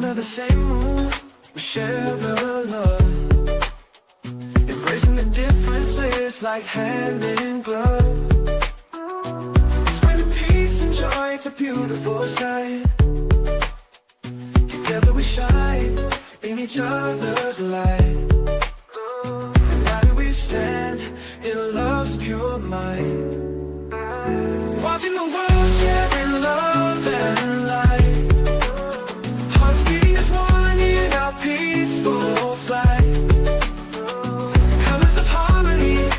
under the same roof, we share the love. Embracing the differences like hand in glove. Spreading peace and joy, it's a beautiful sight. Together we shine in each other's light. United we stand in love's pure might. Watching the world share in love and light. Hearts beating as one in our peaceful flight. Colors of harmony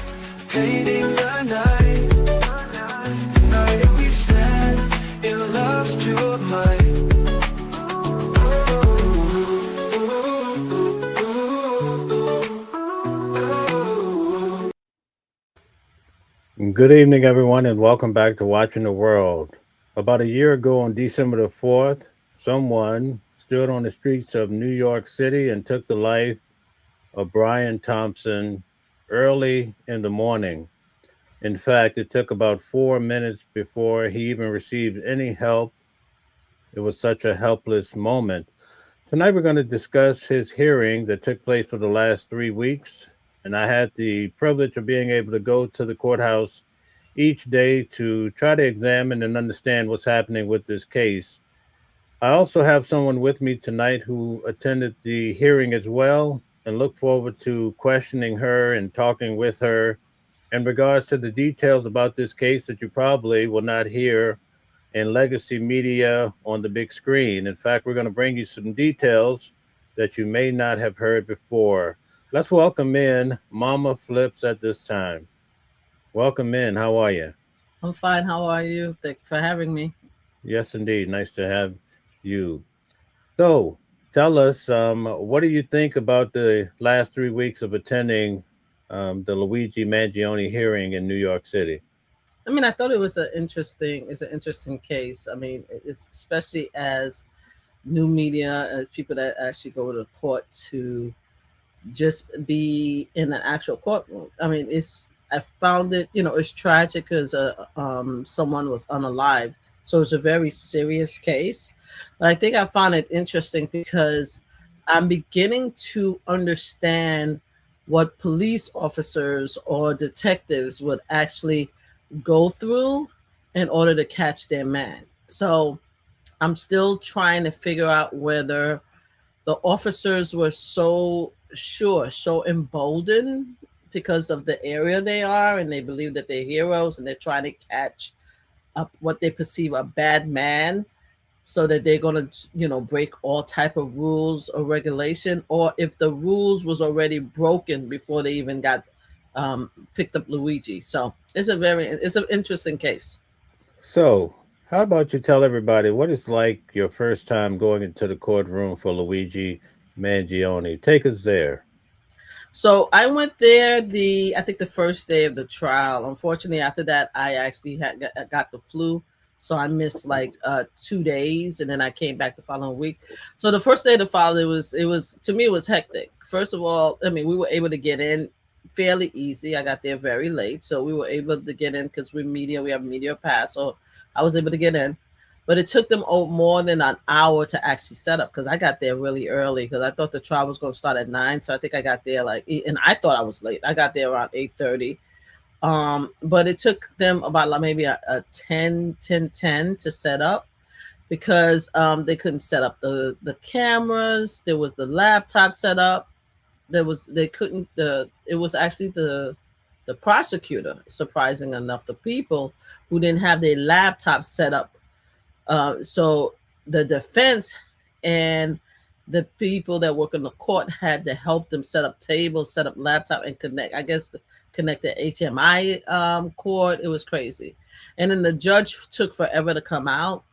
painting the night. United we stand in love's pure might. Good evening, everyone, and welcome back to Watching the World. About a year ago on December the 4th, someone stood on the streets of New York City and took the life of Brian Thompson early in the morning. In fact, it took about 4 minutes before he even received any help. It was such a helpless moment. Tonight, we're going to discuss his hearing that took place for the last 3 weeks. And I had the privilege of being able to go to the courthouse each day to try to examine and understand what's happening with this case. I also have someone with me tonight who attended the hearing as well, and look forward to questioning her and talking with her in regards to the details about this case that you probably will not hear in legacy media on the big screen. In fact, we're going to bring you some details that you may not have heard before. Let's welcome in Mama Flips at this time. Welcome in. How are you? I'm fine. How are you? Thank you for having me. Yes, indeed. Nice to have you. So, tell us, what do you think about the last 3 weeks of attending the Luigi Mangione hearing in New York City? I mean, I thought it's an interesting case. I mean, it's especially as new media, as people that actually go to court to just be in an actual courtroom. I mean, I found it, it's tragic because someone was unalive. So it's a very serious case. But I think I found it interesting because I'm beginning to understand what police officers or detectives would actually go through in order to catch their man. So I'm still trying to figure out whether the officers were so sure, so emboldened because of the area they are, and they believe that they're heroes and they're trying to catch up what they perceive a bad man, so that they're going to break all type of rules or regulation, or if the rules was already broken before they even got picked up Luigi. So it's an interesting case. So, how about you tell everybody what it's like your first time going into the courtroom for Luigi Mangione? Take us there. So I went there I think the first day of the trial. Unfortunately, after that, I actually got the flu. So I missed like 2 days, and then I came back the following week. So the first day of the trial, it was to me, it was hectic. First of all, I mean, we were able to get in fairly easy. I got there very late, so we were able to get in because we have media pass. So I was able to get in. But it took them more than an hour to actually set up, because I got there really early because I thought the trial was going to start at 9. So I think I got there and I thought I was late. I got there around 8:30. But it took them about maybe a 10 to set up, because they couldn't set up the cameras. There was the laptop set up. It was actually the prosecutor, surprising enough, the people who didn't have their laptop set up. So the defense and the people that work in the court had to help them set up tables, set up laptop, and connect the HMI cord. It was crazy. And then the judge took forever to come out.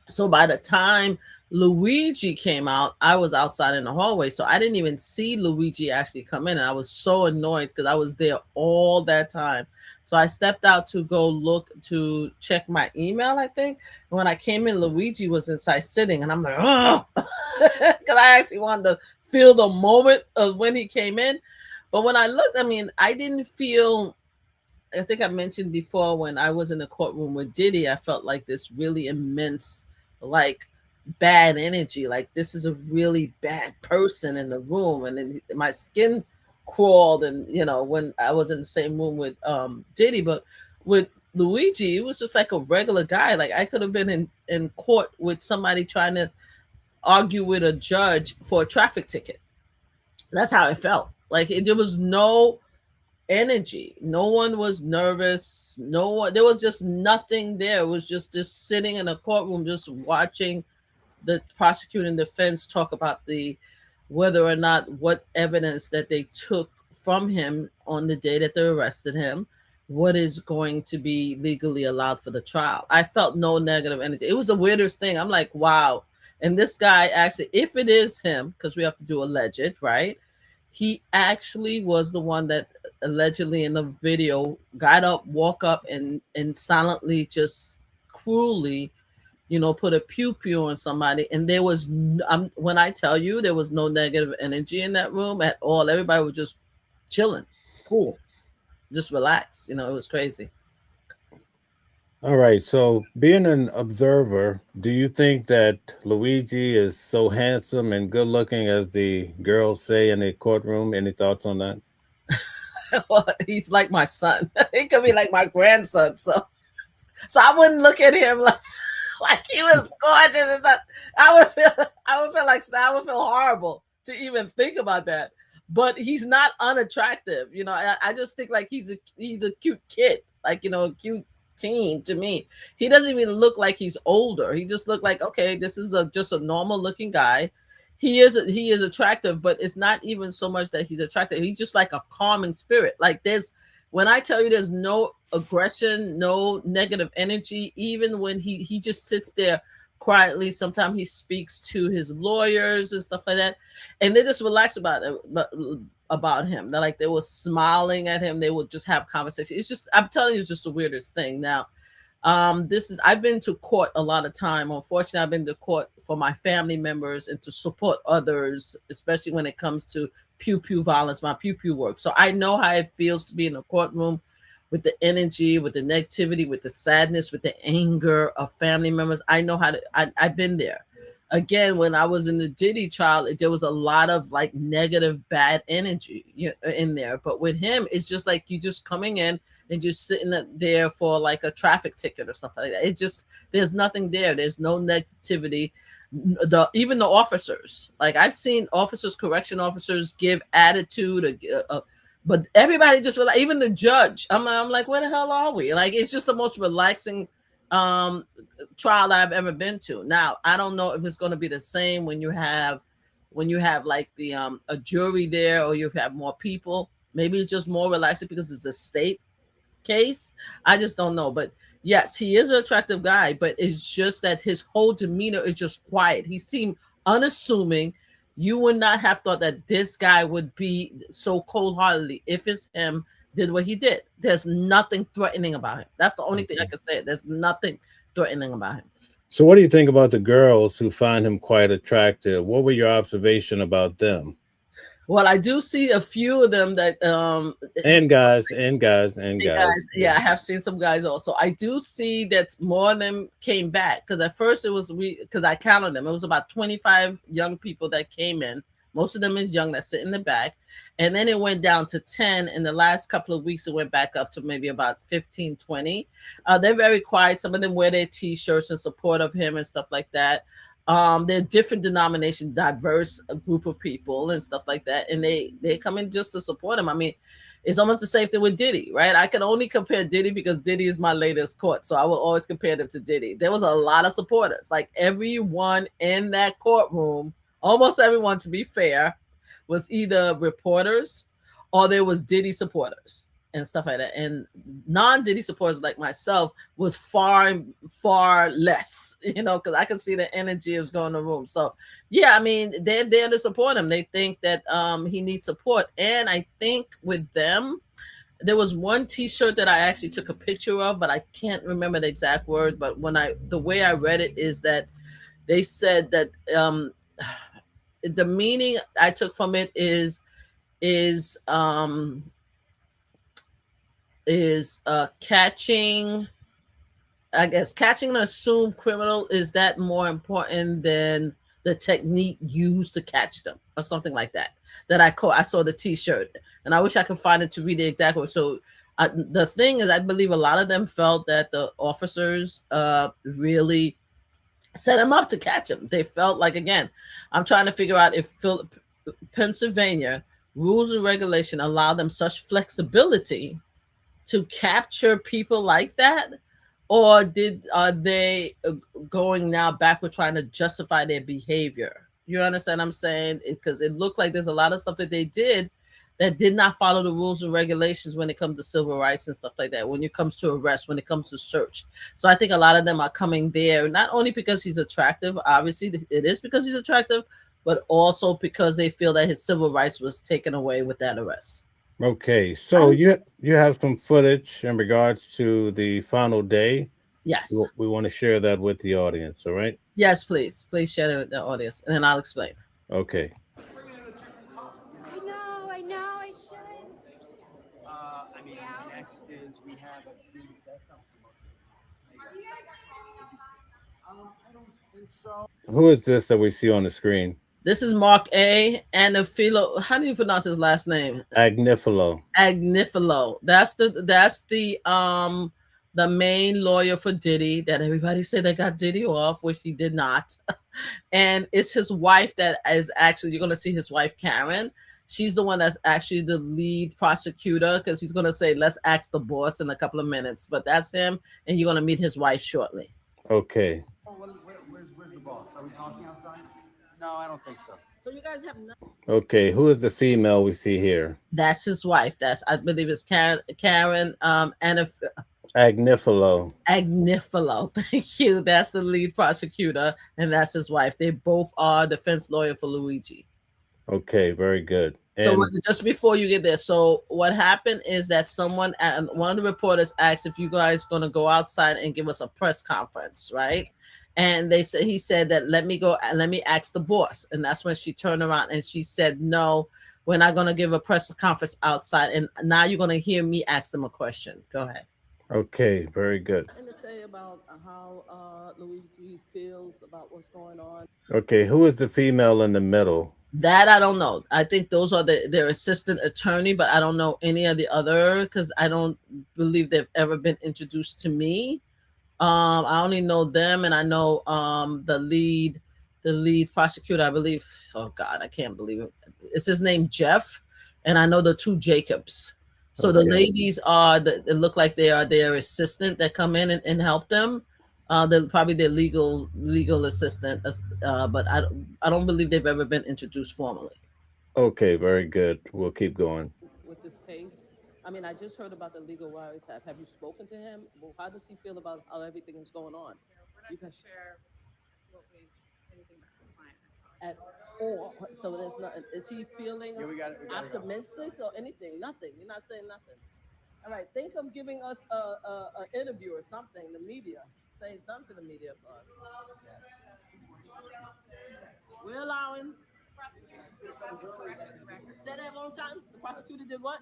So by the time Luigi came out, I was outside in the hallway. So I didn't even see Luigi actually come in. And I was so annoyed because I was there all that time. So I stepped out to go look to check my email, I think. And when I came in, Luigi was inside sitting. And I'm like, oh, because I actually wanted to feel the moment of when he came in. But when I looked, I mean, I didn't feel, I think I mentioned before, when I was in the courtroom with Diddy, I felt like this really immense, like bad energy. Like this is a really bad person in the room, and then my skin crawled. And when I was in the same room with Diddy, but with Luigi, it was just like a regular guy. Like I could have been in court with somebody trying to argue with a judge for a traffic ticket. That's how it felt. Like there was no energy. No one was nervous. No one. There was just nothing there. It was just sitting in a courtroom, just watching the prosecuting defense talk about the whether or not what evidence that they took from him on the day that they arrested him, what is going to be legally allowed for the trial. I felt no negative energy. It was the weirdest thing. I'm like, wow. And this guy actually, if it is him, because we have to do alleged, right? He actually was the one that allegedly in the video got up, walk up, and silently, just cruelly, put a pew pew on somebody. And there was, when I tell you, there was no negative energy in that room at all. Everybody was just chilling, cool, just relax. It was crazy. All right. So, being an observer, do you think that Luigi is so handsome and good looking as the girls say in the courtroom? Any thoughts on that? Well, he's like my son. He could be like my grandson. So I wouldn't look at him like he was gorgeous and stuff. I would feel horrible to even think about that. But he's not unattractive. I just think like he's a cute kid, like a cute teen to me. He doesn't even look like he's older. He just looked like, okay, this is just a normal looking guy. He is attractive, but it's not even so much that he's attractive. He's just like a calming spirit. Like when I tell you there's no aggression, no negative energy, even when he just sits there quietly. Sometimes he speaks to his lawyers and stuff like that, and they just relax about him. They were smiling at him. They would just have conversation. It's just, I'm telling you, it's just the weirdest thing. Now, I've been to court a lot of time. Unfortunately, I've been to court for my family members and to support others, especially when it comes to pew pew violence, my pew pew work. So I know how it feels to be in a courtroom with the energy, with the negativity, with the sadness, with the anger of family members. I know how to, I've been there. Again, when I was in the Diddy trial, there was a lot of like negative, bad energy in there. But with him, it's just like you just coming in and just sitting there for like a traffic ticket or something like that. It just, there's nothing there. There's no negativity. Even the officers, like I've seen officers, correction officers, give attitude, but everybody just even the judge. I'm like, where the hell are we? Like, it's just the most relaxing trial I've ever been to. Now, I don't know if it's going to be the same when you have like the a jury there, or you have more people. Maybe it's just more relaxing because it's a state case. I just don't know. But yes, he is an attractive guy, but it's just that his whole demeanor is just quiet. He seemed unassuming. You would not have thought that this guy would be so cold-heartedly, if it's him, did what he did. There's nothing threatening about him. That's the only thing I can say. There's nothing threatening about him. So, what do you think about the girls who find him quite attractive? What were your observation about them? Well, I do see a few of them that And guys. Yeah, I have seen some guys also. I do see that more of them came back, because at first because I counted them. It was about 25 young people that came in. Most of them is young that sit in the back. And then it went down to 10. In the last couple of weeks, it went back up to maybe about 15, 20. They're very quiet. Some of them wear their T-shirts in support of him and stuff like that. They're different denomination, diverse group of people and stuff like that. And they come in just to support him. I mean, it's almost the same thing with Diddy, right? I can only compare Diddy because Diddy is my latest court. So I will always compare them to Diddy. There was a lot of supporters. Like everyone in that courtroom, almost everyone, to be fair, was either reporters or there was Diddy supporters and stuff like that. And non-Diddy supporters like myself was far less, because I could see the energy was going in the room. So yeah, I mean, they're there to support him. They think that he needs support. And I think with them, there was one T-shirt that I actually took a picture of, but I can't remember the exact word. But the way I read it is that they said that the meaning I took from it is catching I guess catching an assumed criminal, is that more important than the technique used to catch them, or something like that? I saw the T-shirt, and I wish I could find it to read the exact word. So the thing is, I believe a lot of them felt that the officers really set him up to catch him. They felt like, again, I'm trying to figure out if Pennsylvania rules and regulation allow them such flexibility to capture people like that, or are they going now backward trying to justify their behavior? You understand what I'm saying? Because it looked like there's a lot of stuff that they did that did not follow the rules and regulations when it comes to civil rights and stuff like that, when it comes to arrest, when it comes to search. So I think a lot of them are coming there, not only because he's attractive, obviously it is because he's attractive, but also because they feel that his civil rights was taken away with that arrest. Okay, so you have some footage in regards to the final day. Yes. We want to share that with the audience, all right? Yes, please. Please share it with the audience, and then I'll explain. Okay. I know, I should. I mean, next is we have a huge I don't think so. Who is this that we see on the screen? This is Mark A. Anifilo. How do you pronounce his last name? Agnifilo. Agnifilo. That's the main lawyer for Diddy that everybody said they got Diddy off, which he did not. And it's his wife that is actually, you're going to see his wife, Karen. She's the one that's actually the lead prosecutor, because he's going to say, let's ask the boss in a couple of minutes. But that's him, and you're going to meet his wife shortly. Okay. Oh, where's the boss? Are we talking outside? No, I don't think so. So you guys have no. Okay, who is the female we see here? That's his wife. I believe it's Karen Agnifilo. Agnifilo. Thank you. That's the lead prosecutor, and that's his wife. They both are defense lawyer for Luigi. Okay, very good. So just before you get there, so what happened is that one of the reporters asked if you guys going to go outside and give us a press conference, right? And he said that let me ask the boss. And that's when she turned around and she said, no, we're not going to give a press conference outside. And now you're going to hear me ask them a question. Go ahead. Okay, very good. And to say about how Luigi feels about what's going on. Okay, who is the female in the middle? That I don't know. I think those are their assistant attorney, but I don't know any of the other, because I don't believe they've ever been introduced to me. I only know them, and I know the lead prosecutor, I believe. Oh God, I can't believe it. It's his name, Jeff, and I know the two Jacobs. So okay. The ladies it look like they are their assistant that come in and help them. They're probably their legal assistant, but I don't believe they've ever been introduced formally. Okay, very good. We'll keep going. With this case, I mean, I just heard about the legal wiretap. Have you spoken to him? Well, how does he feel about how everything is going on? We're not going to share anything that the client has. At all. So there's nothing. Is he feeling we gotta optimistic or anything? Nothing. You're not saying nothing. All right. Think of giving us an interview or something. The media. Saying something to the media for us. We're allowing. Prosecution still hasn't corrected the record. Say that one time. The prosecutor did what?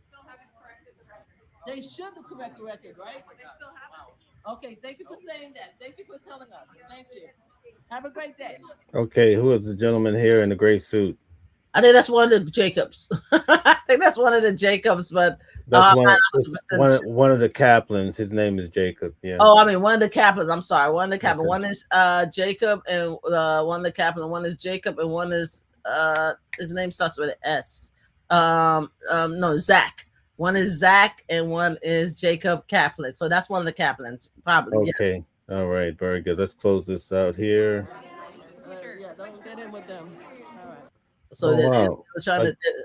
Still haven't corrected the record. They should correct the record, right? They still haven't. Okay, thank you for saying that. Thank you for telling us. Thank you. Have a great day. Okay, who is the gentleman here in the gray suit? I think that's one of the Jacobs. I think that's one of the Jacobs, but that's one of the Kaplans. His name is Jacob. Yeah. Oh, I mean one of the Kaplans. I'm sorry, one of the Kaplans. Okay. One is Jacob, and one of the Kaplan. One is Jacob, and one is his name starts with an S. No, Zach. One is Zach, and one is Jacob Kaplan. So that's one of the Kaplans, probably. Okay. Yeah. All right. Very good. Let's close this out here. Yeah, don't get in with them. All right. So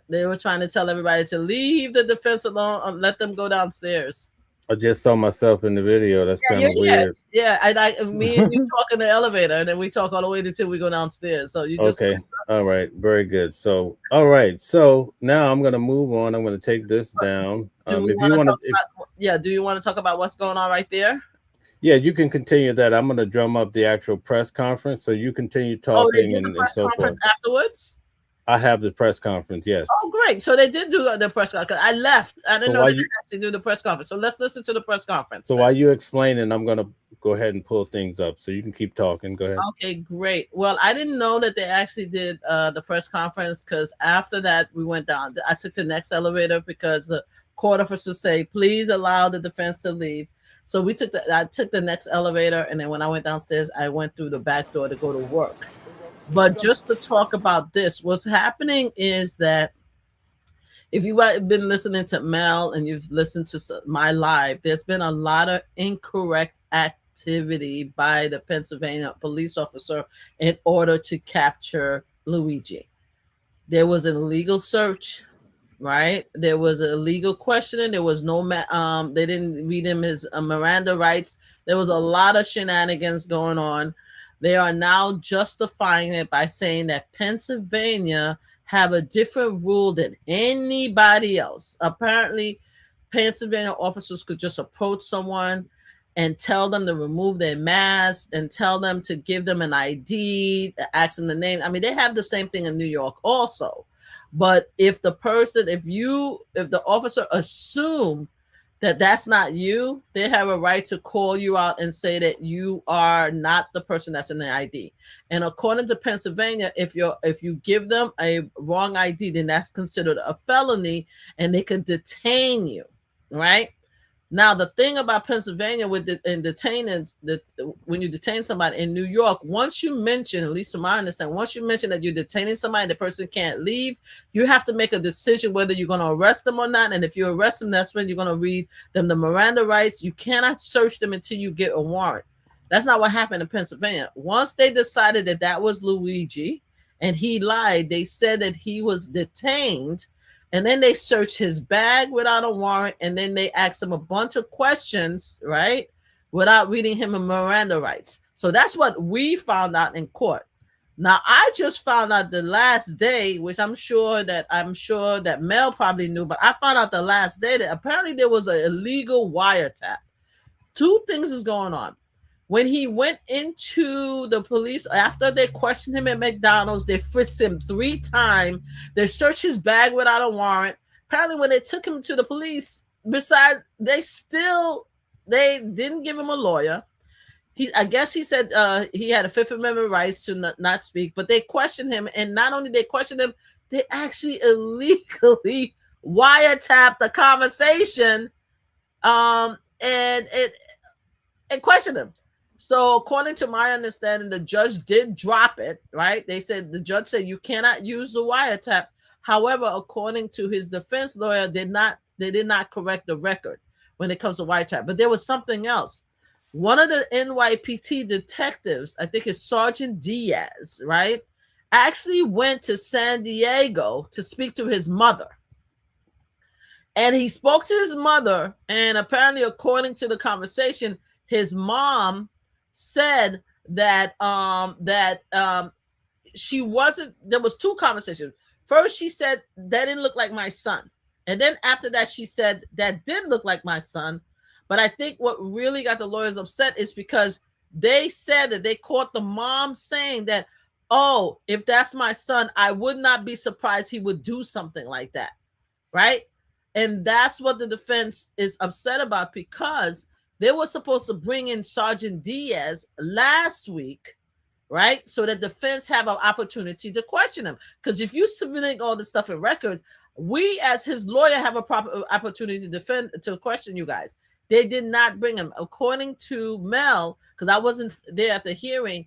they were trying to tell everybody to leave the defense alone, let them go downstairs. I just saw myself in the video. That's kind of weird. Yeah, me and you talk in the elevator, and then we talk all the way until we go downstairs. So you just okay. All right, very good. So all right, so now I'm gonna move on. I'm gonna take this down. Do you want to talk about what's going on right there? Yeah, you can continue that. I'm gonna drum up the actual press conference, so you continue talking and so forth. Afterwards. I have the press conference. Yes. Oh, great. So they did do the press conference. I left. I didn't So know why they you? actually do the press conference. So let's listen to the press conference. So while you explaining, I'm gonna go ahead and pull things up so you can keep talking. Go ahead. Okay, great. Well, I didn't know that they actually did the press conference because after that we went down. I took the next elevator because the court officers say, please allow the defense to leave. So I took the next elevator, and then when I went downstairs, I went through the back door to go to work. But just to talk about this, what's happening is that if you have been listening to Mel and you've listened to my live, there's been a lot of incorrect activity by the Pennsylvania police officer in order to capture Luigi. There was an illegal search, right? There was a legal questioning. There was no, they didn't read him his Miranda rights. There was a lot of shenanigans going on. They are now justifying it by saying that Pennsylvania have a different rule than anybody else. Apparently, Pennsylvania officers could just approach someone and tell them to remove their mask and tell them to give them an ID, ask them the name. I mean, they have the same thing in New York also. But if the officer assume that that's not you, they have a right to call you out and say that you are not the person that's in the ID. And according to Pennsylvania, if you give them a wrong ID, then that's considered a felony and they can detain you, right? Now, the thing about Pennsylvania with detaining, when you detain somebody in New York, once you mention, at least to my understanding, once you mention that you're detaining somebody, the person can't leave, you have to make a decision whether you're going to arrest them or not. And if you arrest them, that's when you're going to read them the Miranda rights. You cannot search them until you get a warrant. That's not what happened in Pennsylvania. Once they decided that that was Luigi and he lied, they said that he was detained. And then they search his bag without a warrant, and then they ask him a bunch of questions, right, without reading him a Miranda rights. So that's what we found out in court. Now, I just found out the last day, which I'm sure that Mel probably knew, but I found out the last day that apparently there was an illegal wiretap. Two things is going on. When he went into the police, after they questioned him at McDonald's, they frisked him 3 times. They searched his bag without a warrant. Apparently, when they took him to the police, besides, they didn't give him a lawyer. I guess he said he had a Fifth Amendment rights to not speak, but they questioned him. And not only they questioned him, they actually illegally wiretapped the conversation and questioned him. So according to my understanding, the judge did drop it, right? The judge said you cannot use the wiretap. However, according to his defense lawyer, they did not correct the record when it comes to wiretap. But there was something else. One of the NYPD detectives, I think it's Sergeant Diaz, right, actually went to San Diego to speak to his mother. And he spoke to his mother, and apparently, according to the conversation, his mom said that she wasn't. There was 2 conversations. First, she said that didn't look like my son, and then after that, she said that did look like my son. But I think what really got the lawyers upset is because they said that they caught the mom saying that, "Oh, if that's my son, I would not be surprised he would do something like that," right? And that's what the defense is upset about, because they were supposed to bring in Sergeant Diaz last week, right? So that defense have an opportunity to question him. Because if you submitting all the stuff in records, we as his lawyer have a proper opportunity to question you guys. They did not bring him. According to Mel, because I wasn't there at the hearing,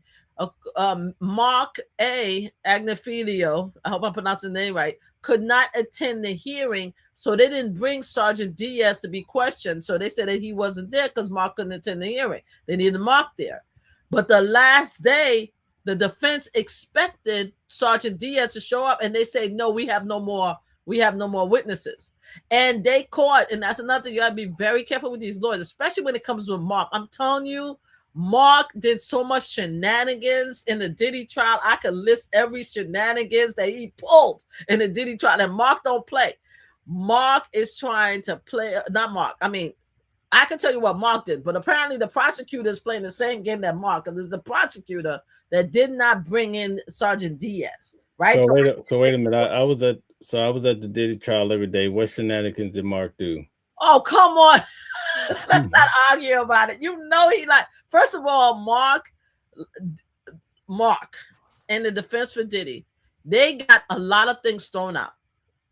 Mark A. Agnifilio, I hope I'm pronouncing the name right, could not attend the hearing, so they didn't bring Sergeant Diaz to be questioned. So they said that he wasn't there because Mark couldn't attend the hearing. They needed Mark there. But the last day, the defense expected Sergeant Diaz to show up, and they say, no, we have no more witnesses. And they caught, and that's another thing, you gotta be very careful with these lawyers, especially when it comes to Mark. I'm telling you, Mark did so much shenanigans in the Diddy trial. I could list every shenanigans that he pulled in the Diddy trial. And Mark don't play. Mark is trying to play, not Mark. I mean, I can tell you what Mark did, but apparently the prosecutor is playing the same game that Mark. And there's the prosecutor that did not bring in Sergeant Diaz. right? So wait a minute. I was at the Diddy trial every day. What shenanigans did Mark do? Oh, come on. Let's not argue about it. You know, first of all, Mark and the defense for Diddy, they got a lot of things thrown out.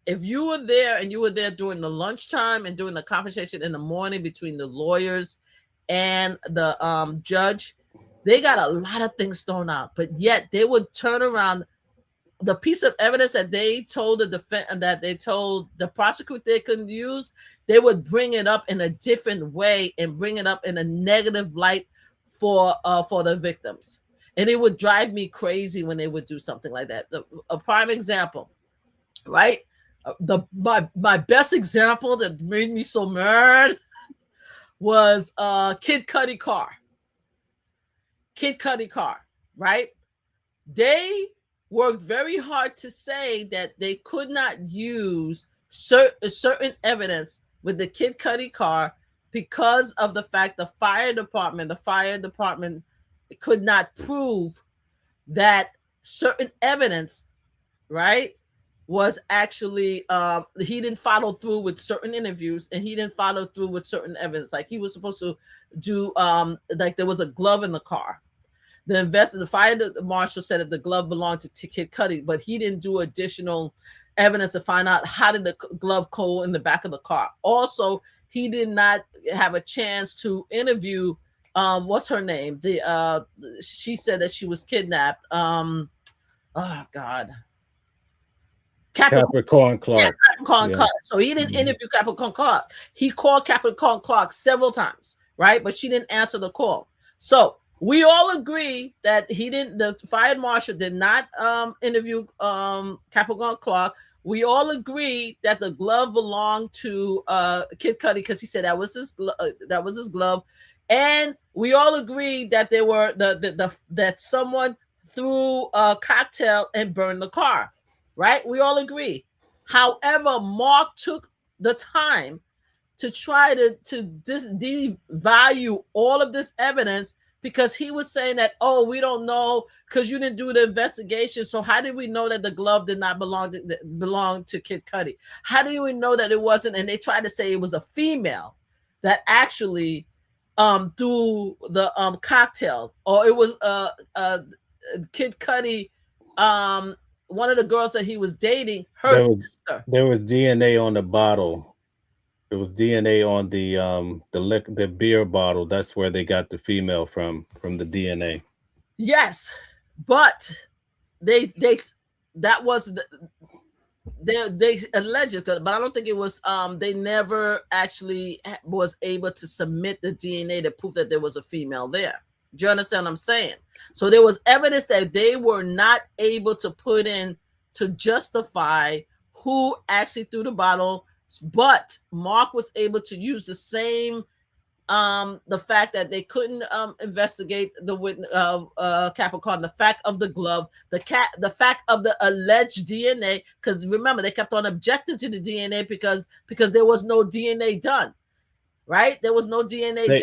If you were there and you were there during the lunchtime and during the conversation in the morning between the lawyers and the judge, they got a lot of things thrown out, but yet they would turn around the piece of evidence that they told the defense and that they told the prosecutor they couldn't use. They would bring it up in a different way and bring it up in a negative light for the victims. And it would drive me crazy when they would do something like that. A prime example, right? My best example that made me so mad was Kid Cudi car. Kid Cudi car, right? They worked very hard to say that they could not use certain evidence with the Kid Cudi car because of the fact the fire department could not prove that certain evidence, right, was actually he didn't follow through with certain interviews and he didn't follow through with certain evidence. Like he was supposed to do like there was a glove in the car. The fire marshal said that the glove belonged to Kid Cudi, but he didn't do additional evidence to find out how did the glove go in the back of the car. Also, he did not have a chance to interview what's her name? She said that she was kidnapped. Oh God. Capricorn Clark. Yeah, Capricorn Clark. So he didn't interview Capricorn Clark. He called Capricorn Clark several times, right? But she didn't answer the call. So we all agree that the fire marshal did not interview Capricorn Clark. We all agree that the glove belonged to Kid Cudi because he said that was his glove. And we all agree that there were that someone threw a cocktail and burned the car. Right? We all agree. However, Mark took the time to try to devalue all of this evidence because he was saying that, oh, we don't know because you didn't do the investigation. So how did we know that the glove did not belong to Kid Cudi? How do we know that it wasn't? And they tried to say it was a female that actually threw the cocktail, or it was Kid Cudi one of the girls that he was dating, sister. There was DNA on the bottle. There was DNA on the beer bottle. That's where they got the female from the DNA. Yes, but they alleged, but I don't think it was. They never actually was able to submit the DNA to prove that there was a female there. Do you understand what I'm saying? So there was evidence that they were not able to put in to justify who actually threw the bottle, but Mark was able to use the same the fact that they couldn't investigate the Capricorn, the fact of the glove, the fact of the alleged DNA, because remember they kept on objecting to the DNA because there was no DNA done. Right, there was no DNA.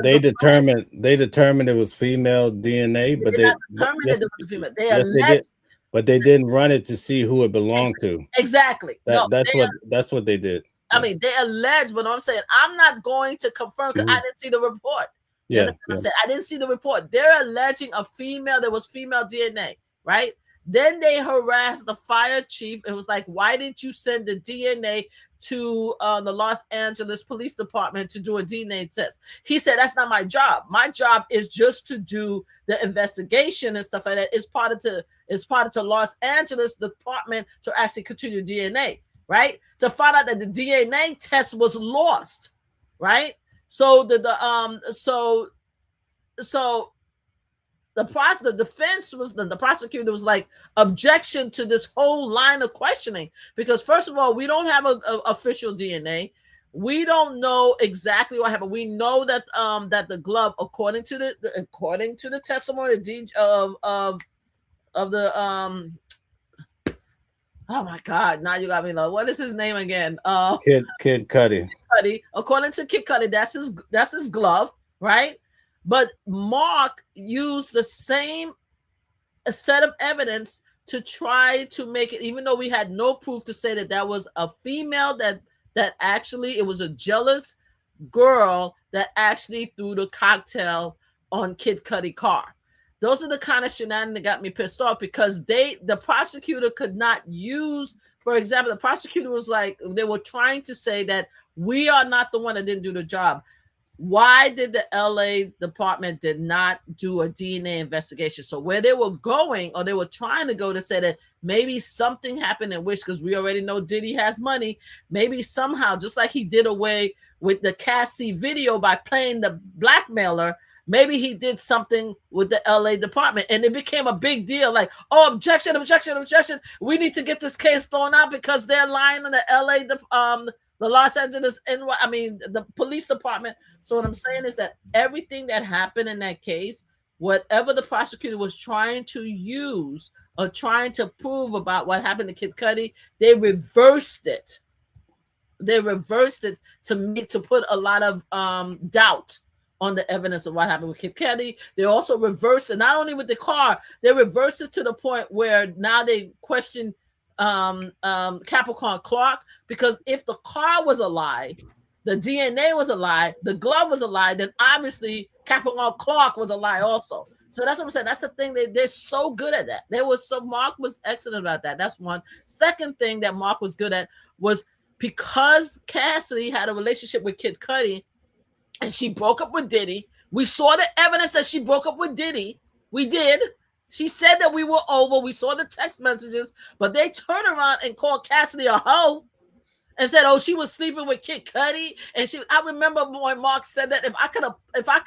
They determined it was female DNA, but they determined it was female. They alleged, they did, but they didn't run it to see who it belonged to. Exactly. That's what they did. I mean, they alleged, but I'm saying I'm not going to confirm because I didn't see the report. You understand what I'm saying? I didn't see the report. They're alleging a female. There was female DNA, right? Then they harassed the fire chief. It was like, why didn't you send the DNA to the Los Angeles Police Department to do a DNA test? He said, that's not my job. My job is just to do the investigation and stuff like that. It's part of the Los Angeles Department to actually continue DNA, right? To find out that the DNA test was lost, right? So the defense was the prosecutor was like, objection to this whole line of questioning, because first of all, we don't have a official DNA. We don't know exactly what happened. We know that that the glove, according to the testimony of the oh my God, now you got me low. What is his name again? Kid Cudi. According to Kid Cudi, that's his glove, right? But Mark used the same set of evidence to try to make it, even though we had no proof to say that that was a female, that actually it was a jealous girl that actually threw the cocktail on Kid Cudi car. Those are the kind of shenanigans that got me pissed off, because the prosecutor could not use, for example, the prosecutor was like, they were trying to say that we are not the one that didn't do the job. Why did the LA department did not do a DNA investigation? So where they were going, or they were trying to go, to say that maybe something happened in which, because we already know Diddy has money, maybe somehow, just like he did away with the Cassie video by playing the blackmailer, maybe he did something with the LA department, and it became a big deal. Like, oh, objection, objection, objection. We need to get this case thrown out because they're lying in the LA, the Los Angeles, the police department. So what I'm saying is that everything that happened in that case, whatever the prosecutor was trying to use or trying to prove about what happened to Kid Cudi, they reversed it. They reversed it to put a lot of doubt on the evidence of what happened with Kid Cudi. They also reversed it, not only with the car, they reversed it to the point where now they question Capricorn Clark, because if the car was a lie, the DNA was a lie, the glove was a lie, then obviously Capricorn Clark was a lie also. So that's what I'm saying. That's the thing. They're so good at that. Mark was excellent about that. That's one. Second thing that Mark was good at was, because Cassidy had a relationship with Kid Cudi and she broke up with Diddy. We saw the evidence that she broke up with Diddy. We did. She said that we were over. We saw the text messages, but they turned around and called Cassidy a hoe and said, "Oh, she was sleeping with Kid Cudi." And I remember when Mark said that, if I could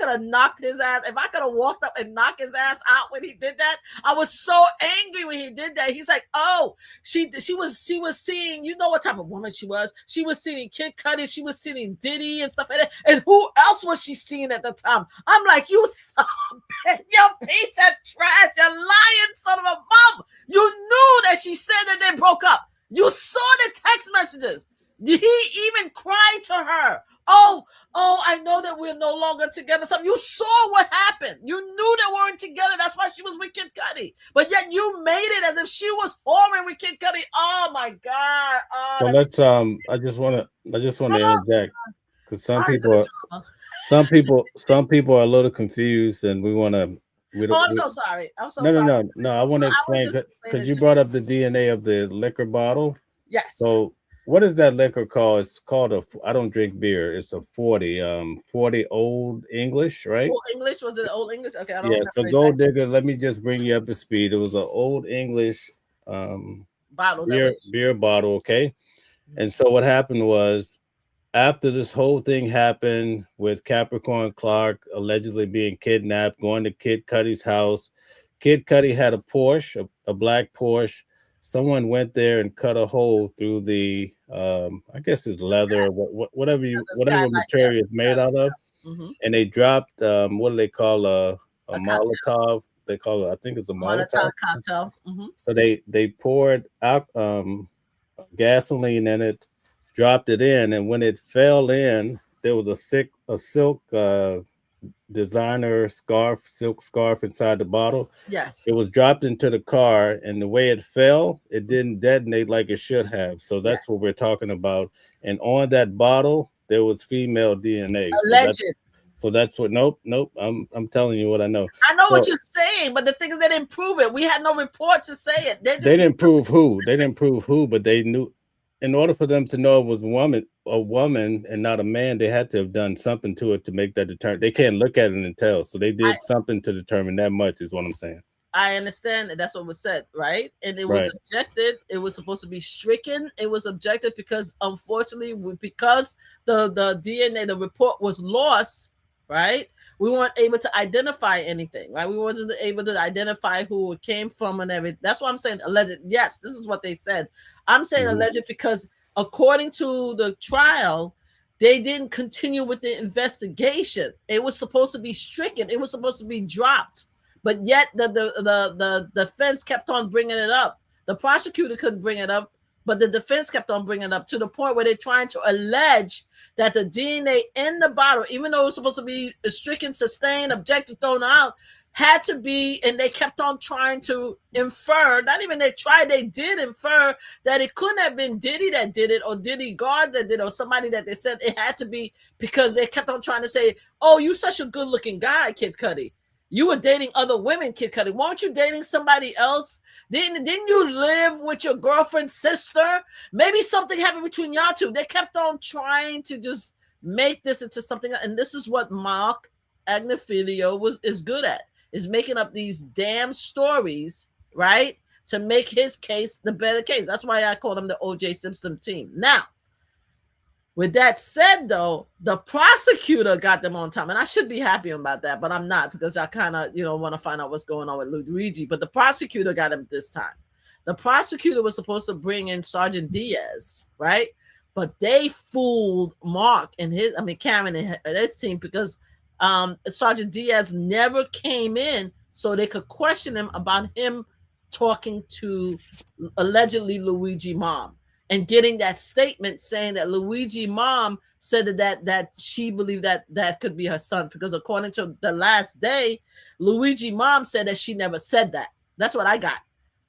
have knocked his ass, if I could have walked up and knocked his ass out when he did that, I was so angry when he did that. He's like, "Oh, she was seeing, you know what type of woman she was. She was seeing Kid Cudi, she was seeing Diddy and stuff like that. And who else was she seeing at the time?" I'm like, "You son of a bitch, you piece of trash, you lying son of a bum. You knew that she said that they broke up. You saw the text messages. He even cried to her. Oh, I know that we're no longer together. So you saw what happened. You knew they weren't together. That's why she was with Kid Cudi. But yet you made it as if she was whoring with Kid Cudi. Oh my God. Oh, So let's I just want to interject, because some people are a little confused, and we want to. I'm so sorry. I'm so sorry. No. I want to explain, because you brought up the DNA of the liquor bottle. Yes. So what is that liquor called? It's called I don't drink beer. It's a 40 Old English, right? Old English? Was it Old English? Okay. So Gold Digger, let me just bring you up to speed. It was an Old English bottle, beer bottle, okay? And so what happened was, after this whole thing happened with Capricorn Clark allegedly being kidnapped, going to Kid Cudi's house, Kid Cudi had a Porsche, a black Porsche. Someone went there and cut a hole through the, I guess it's leather, whatever material it's made out of, and they dropped what do they call a Molotov? They call it, I think it's a Molotov cocktail. So they poured out gasoline in it, dropped it in, and when it fell in, there was a silk designer silk scarf inside the bottle. Yes. It was dropped into the car, and the way it fell, it didn't detonate like it should have. So that's what we're talking about. And on that bottle, there was female DNA. Alleged. So that's what. Nope. I'm telling you what I know. I know what you're saying, but the thing is, they didn't prove it. We had no report to say it. They didn't prove who. They didn't prove who, but they knew. In order for them to know it was a woman and not a man, they had to have done something to it to make that determine. They can't look at it and tell. So they did something to determine that much, is what I'm saying. I understand that. That's what was said, right? And it was objected. It was supposed to be stricken. It was objected because, unfortunately, because the DNA, the report was lost, right? We weren't able to identify anything, right? We wasn't able to identify who it came from and everything. That's why I'm saying alleged. Yes, this is what they said. I'm saying alleged because according to the trial, they didn't continue with the investigation. It was supposed to be stricken. It was supposed to be dropped. But yet the defense kept on bringing it up. The prosecutor couldn't bring it up, but the defense kept on bringing it up to the point where they're trying to allege that the DNA in the bottle, even though it was supposed to be stricken, sustained, objected, thrown out, had to be, and they kept on trying to infer, not even they tried, they did infer that it couldn't have been Diddy that did it, or Diddy God that did it, or somebody that they said it had to be, because they kept on trying to say, oh, you such a good looking guy, Kid Cudi. You were dating other women, Kid Cudi. Weren't you dating somebody else? Didn't you live with your girlfriend's sister? Maybe something happened between y'all two. They kept on trying to just make this into something, and this is what Mark Agnifilio is good at, is making up these damn stories, right, to make his case the better case. That's why I call him the O.J. Simpson team. Now, with that said, though, the prosecutor got them on time, and I should be happy about that, but I'm not, because I kind of, want to find out what's going on with Luigi. But the prosecutor got him this time. The prosecutor was supposed to bring in Sergeant Diaz, right? But they fooled Mark and Cameron and his team, because Sergeant Diaz never came in so they could question him about him talking to allegedly Luigi mom, and getting that statement saying that Luigi mom said that she believed that could be her son, because according to the last day, Luigi mom said that she never said that. That's what I got.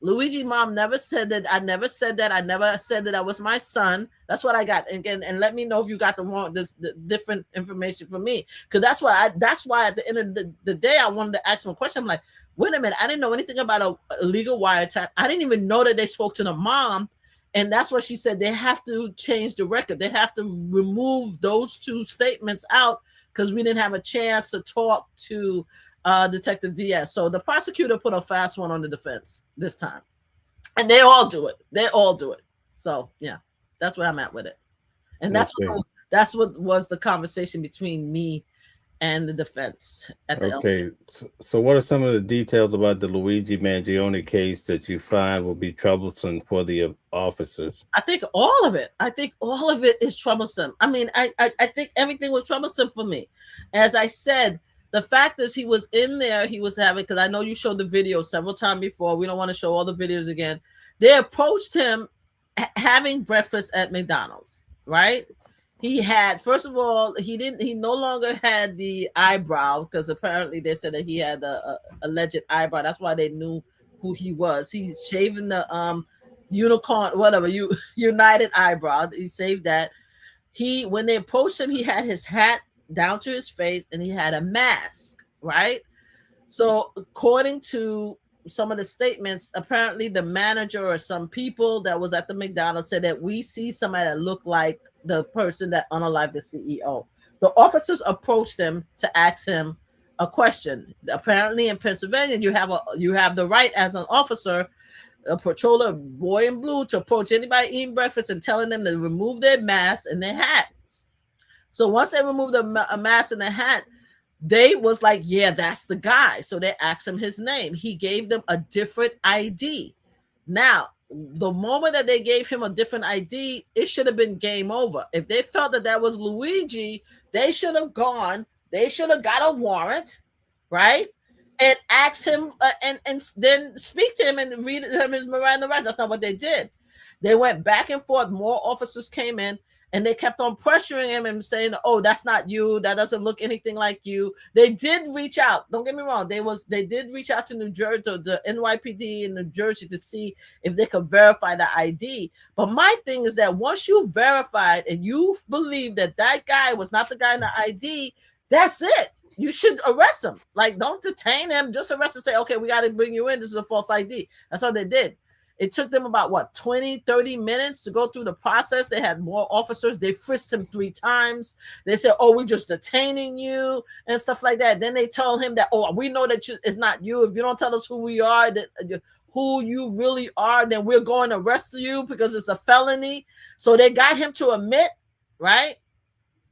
Luigi mom never said that. I never said that. I never said that that was my son. That's what I got. And let me know if you got the different information from me, because that's why at the end of the day I wanted to ask him a question. I'm like, wait a minute, I didn't know anything about a legal wiretap. I didn't even know that they spoke to the mom, and that's what she said. They have to change the record. They have to remove those two statements out, because we didn't have a chance to talk to Detective Diaz. So the prosecutor put a fast one on the defense this time, and they all do it. So yeah, that's where I'm at with it, and that's what was the conversation between me and the defense at the okay. So what are some of the details about the Luigi Mangione case that you find will be troublesome for the officers? I think all of it is troublesome. I mean, I think everything was troublesome for me. As I said, the fact is he was in there, he was having, because I know you showed the video several times before. We don't want to show all the videos again. They approached him having breakfast at McDonald's, right? He had, first of all, he no longer had the eyebrow, because apparently they said that he had a alleged eyebrow. That's why they knew who he was. He's shaving the unicorn, whatever, united eyebrow. He saved that. When they approached him, he had his hat down to his face, and he had a mask, right? So according to some of the statements, apparently the manager or some people that was at the McDonald's said that we see somebody that looked like the person that unalived the CEO. The officers approached him to ask him a question. Apparently in Pennsylvania, you have the right as an officer, a patroller, boy in blue, to approach anybody eating breakfast and telling them to remove their mask and their hat. So once they removed the mask and the hat, they was like, yeah, that's the guy. So they asked him his name. He gave them a different ID. Now, the moment that they gave him a different ID, it should have been game over. If they felt that was Luigi, they should have gone. They should have got a warrant, right? And asked him and then speak to him and read him his Miranda rights. That's not what they did. They went back and forth. More officers came in, and they kept on pressuring him and saying, oh, that's not you. That doesn't look anything like you. They did reach out. Don't get me wrong. They did reach out to New Jersey, to the NYPD in New Jersey, to see if they could verify the ID. But my thing is that once you verified and you believe that guy was not the guy in the ID, that's it. You should arrest him. Like, don't detain him. Just arrest and say, okay, we got to bring you in. This is a false ID. That's all they did. It took them about 20, 30 minutes to go through the process. They had more officers. They frisked him 3 times. They said, oh, we're just detaining you and stuff like that. Then they told him that, oh, we know that it's not you. If you don't tell us who we are, who you really are, then we're going to arrest you because it's a felony. So they got him to admit, right?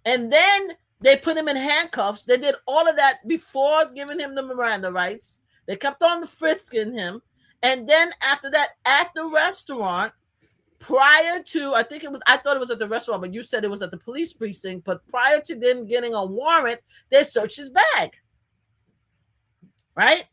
And then they put him in handcuffs. They did all of that before giving him the Miranda rights. They kept on frisking him. And then after that, at the restaurant, prior to, I thought it was at the restaurant, but you said it was at the police precinct. But prior to them getting a warrant, they searched his bag, right?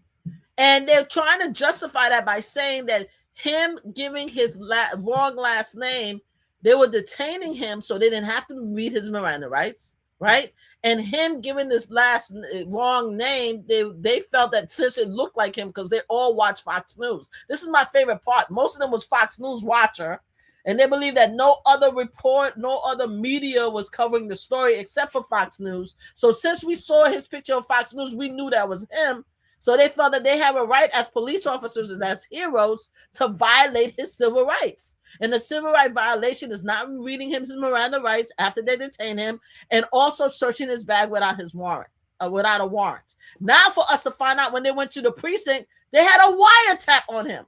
And they're trying to justify that by saying that him giving his wrong last name, they were detaining him so they didn't have to read his Miranda rights, right? And him giving this last wrong name, they felt that since it looked like him, because they all watch Fox News. This is my favorite part. Most of them was Fox News watcher, and they believe that no other report, no other media was covering the story except for Fox News. So since we saw his picture on Fox News, we knew that was him. So they felt that they have a right as police officers and as heroes to violate his civil rights. And the civil right violation is not reading him his Miranda rights after they detain him, and also searching his bag without his warrant, without a warrant. Now for us to find out when they went to the precinct, they had a wiretap on him.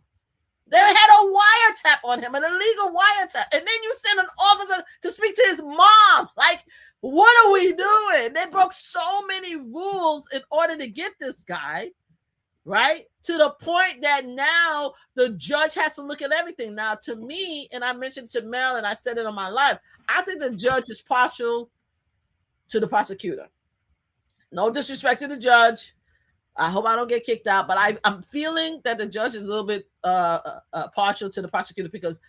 They had a wiretap on him, an illegal wiretap. And then you send an officer to speak to his mom. Like, what are we doing? They broke so many rules in order to get this guy, right? To the point that now the judge has to look at everything. Now, to me, and I mentioned to Mel, and I said it on my live, I think the judge is partial to the prosecutor. No disrespect to the judge. I hope I don't get kicked out, but I'm feeling that the judge is a little bit partial to the prosecutor, because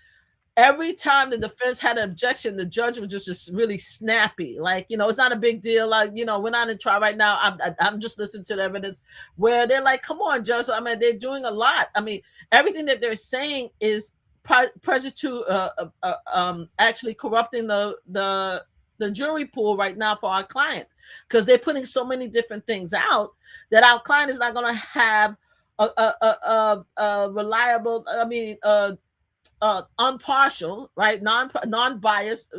every time the defense had an objection, the judge was just really snappy. Like, it's not a big deal. Like, we're not in trial right now. I'm just listening to the evidence, where they're like, come on, judge. I mean, they're doing a lot. I mean, everything that they're saying is prejudicial to actually corrupting the jury pool right now for our client, because they're putting so many different things out that our client is not going to have a reliable, unpartial, right, non-biased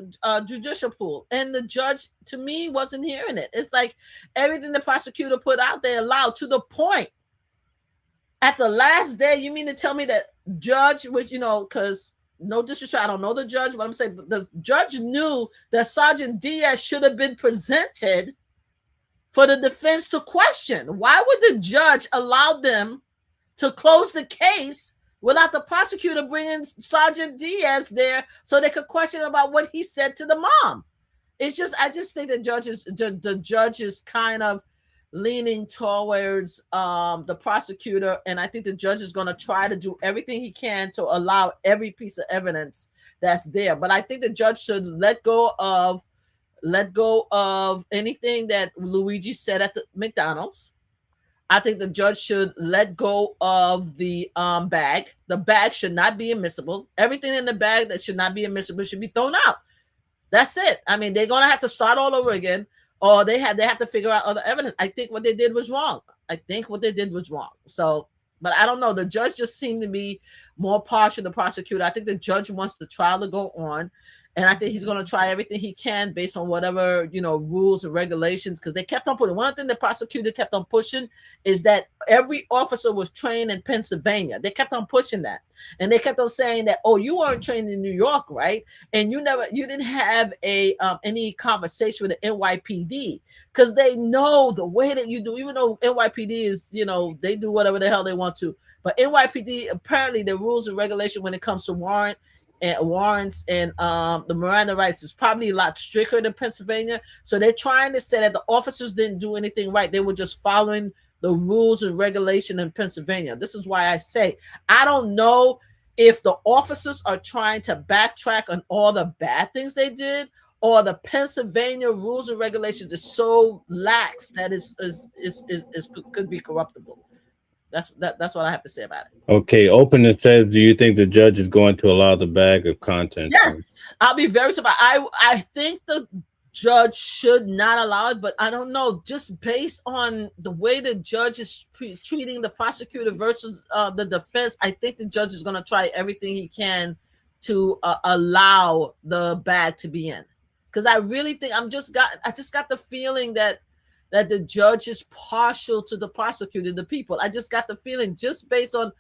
judicial pool. And the judge, to me, wasn't hearing it. It's like everything the prosecutor put out there allowed, to the point at the last day. You mean to tell me that judge was, because no disrespect, I don't know the judge, but I'm saying the judge knew that Sergeant Diaz should have been presented for the defense to question. Why would the judge allow them to close the case without the prosecutor bringing Sergeant Diaz there so they could question about what he said to the mom? It's just, I just think the judge is kind of leaning towards the prosecutor, and I think the judge is going to try to do everything he can to allow every piece of evidence that's there. But I think the judge should let go of anything that Luigi said at the McDonald's. I think the judge should let go of the bag. The bag should not be admissible. Everything in the bag that should not be admissible should be thrown out. That's it. I mean, they're going to have to start all over again, or they have to figure out other evidence. I think what they did was wrong. So, but I don't know. The judge just seemed to be more partial to the prosecutor. I think the judge wants the trial to go on, and I think he's going to try everything he can based on whatever, rules and regulations, because they kept on putting. One thing the prosecutor kept on pushing is that every officer was trained in Pennsylvania. They kept on pushing that. And they kept on saying that, oh, you weren't trained in New York, right? And you didn't have any conversation with the NYPD, because they know the way that you do, even though NYPD is, they do whatever the hell they want to. But NYPD, apparently the rules and regulation when it comes to warrants and the Miranda rights is probably a lot stricter than Pennsylvania. So they're trying to say that the officers didn't do anything right. They were just following the rules and regulation in Pennsylvania. This is why I say, I don't know if the officers are trying to backtrack on all the bad things they did, or the Pennsylvania rules and regulations is so lax that it could be corruptible. That's what I have to say about it. Okay, Openness says, do you think the judge is going to allow the bag of contents? Yes, I'll be very surprised. I think the judge should not allow it, but I don't know. Just based on the way the judge is treating the prosecutor versus the defense, I think the judge is going to try everything he can to allow the bag to be in. Because I really think I just got the feeling that the judge is partial to the prosecutor, the people. I just got the feeling, just based on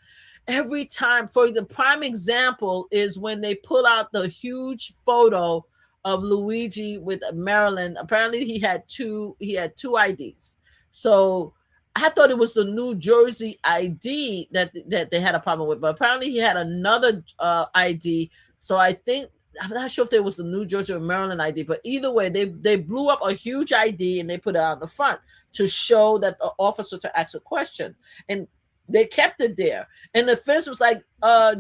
every time. For the prime example is when they pull out the huge photo of Luigi with Maryland. Apparently he had two IDs. So I thought it was the New Jersey ID that they had a problem with, but apparently he had another ID. So I think, I'm not sure if there was the New Jersey or Maryland ID, but either way, they blew up a huge ID and they put it on the front to show that the officer to ask a question. And they kept it there. And the defense was like,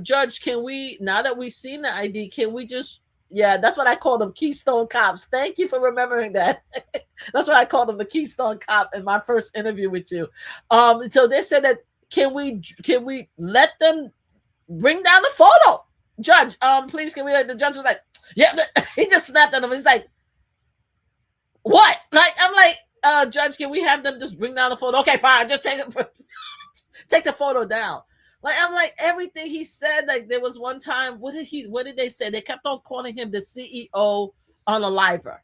Judge, can we, now that we've seen the ID, can we just Yeah, that's what I call them, Keystone Cops. Thank you for remembering that. That's what I called them, the Keystone Cop, in my first interview with you. So they said that can we let them bring down the photo? Judge, please, can we? The judge was like, yeah. He just snapped at him. He's like, what? Like, I'm like, judge, can we have them just bring down the photo? Okay, fine, just take the photo down. Like, I'm like, everything he said, like, there was one time, what did they say? They kept on calling him the CEO unaliver.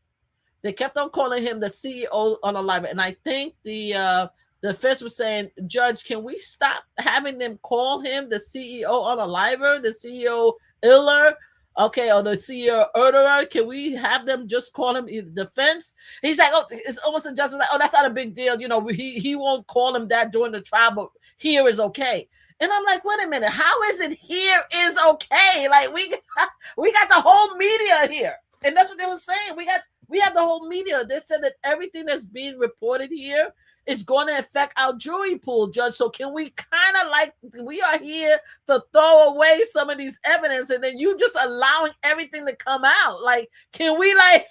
They kept on calling him the CEO unaliver. And I think the defense was saying, Judge, can we stop having them call him the CEO unaliver, the CEO iller, okay, or the CEO murderer? Can we have them just call him the defense? He's like, oh, it's almost a justice. Like, oh, that's not a big deal. You know, he won't call him that during the trial, but here is okay. And I'm like, wait a minute, how is it here is okay? Like, we got the whole media here. And that's what they were saying. We have the whole media. They said that everything that's being reported here is going to affect our jury pool, Judge. So can we kind of, like, we are here to throw away some of these evidence, and then you just allowing everything to come out. Like, can we, like,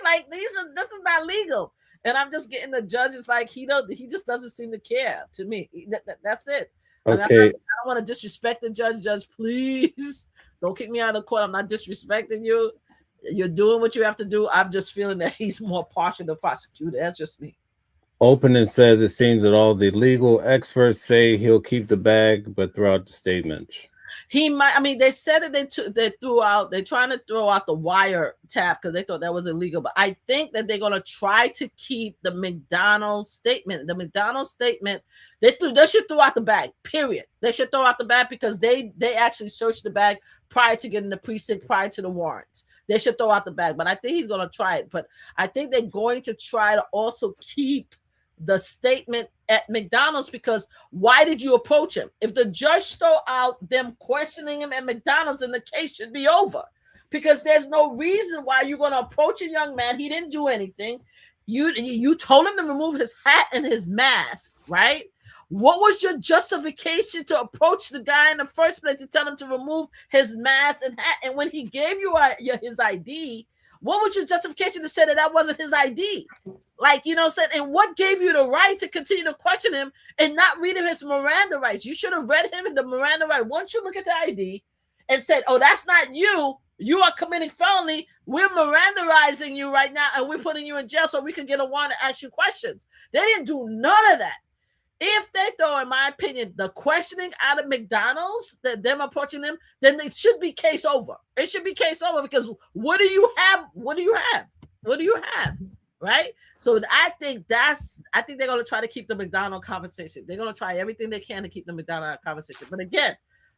like, this is not legal. And I'm just getting the judges, like, he just doesn't seem to care to me. That's it. Okay. I don't want to disrespect the judge. Judge, please don't kick me out of court. I'm not disrespecting you. You're doing what you have to do. I'm just feeling that he's more partial than prosecutor. That's just me. Opening says it seems that all the legal experts say he'll keep the bag, but throughout the statement, he might. I mean, they said that they're trying to throw out the wire tap because they thought that was illegal. But I think that they're going to try to keep the McDonald's statement. The McDonald's statement, they should throw out the bag, period. They should throw out the bag because they actually searched the bag prior to getting the precinct, prior to the warrant. They should throw out the bag. But I think he's going to try it. But I think they're going to try to also keep the statement at McDonald's, because why did you approach him? If the judge throw out them questioning him at McDonald's, then the case should be over, because there's no reason why you're going to approach a young man. He didn't do anything. You told him to remove his hat and his mask, right? What was your justification to approach the guy in the first place to tell him to remove his mask and hat? And when he gave you his ID, what was your justification to say that wasn't his ID? Like, you know, said, and what gave you the right to continue to question him and not read him his Miranda rights? You should have read him in the Miranda right. Once you look at the ID and said, oh, that's not you, you are committing felony, we're Mirandaizing you right now and we're putting you in jail so we can get a warrant to ask you questions. They didn't do none of that. If they throw, in my opinion, the questioning out of McDonald's, that them approaching them, then it should be case over. It should be case over, because what do you have? What do you have? What do you have? Right? So I think they're going to try to keep the McDonald conversation. They're going to try everything they can to keep the McDonald conversation. But again,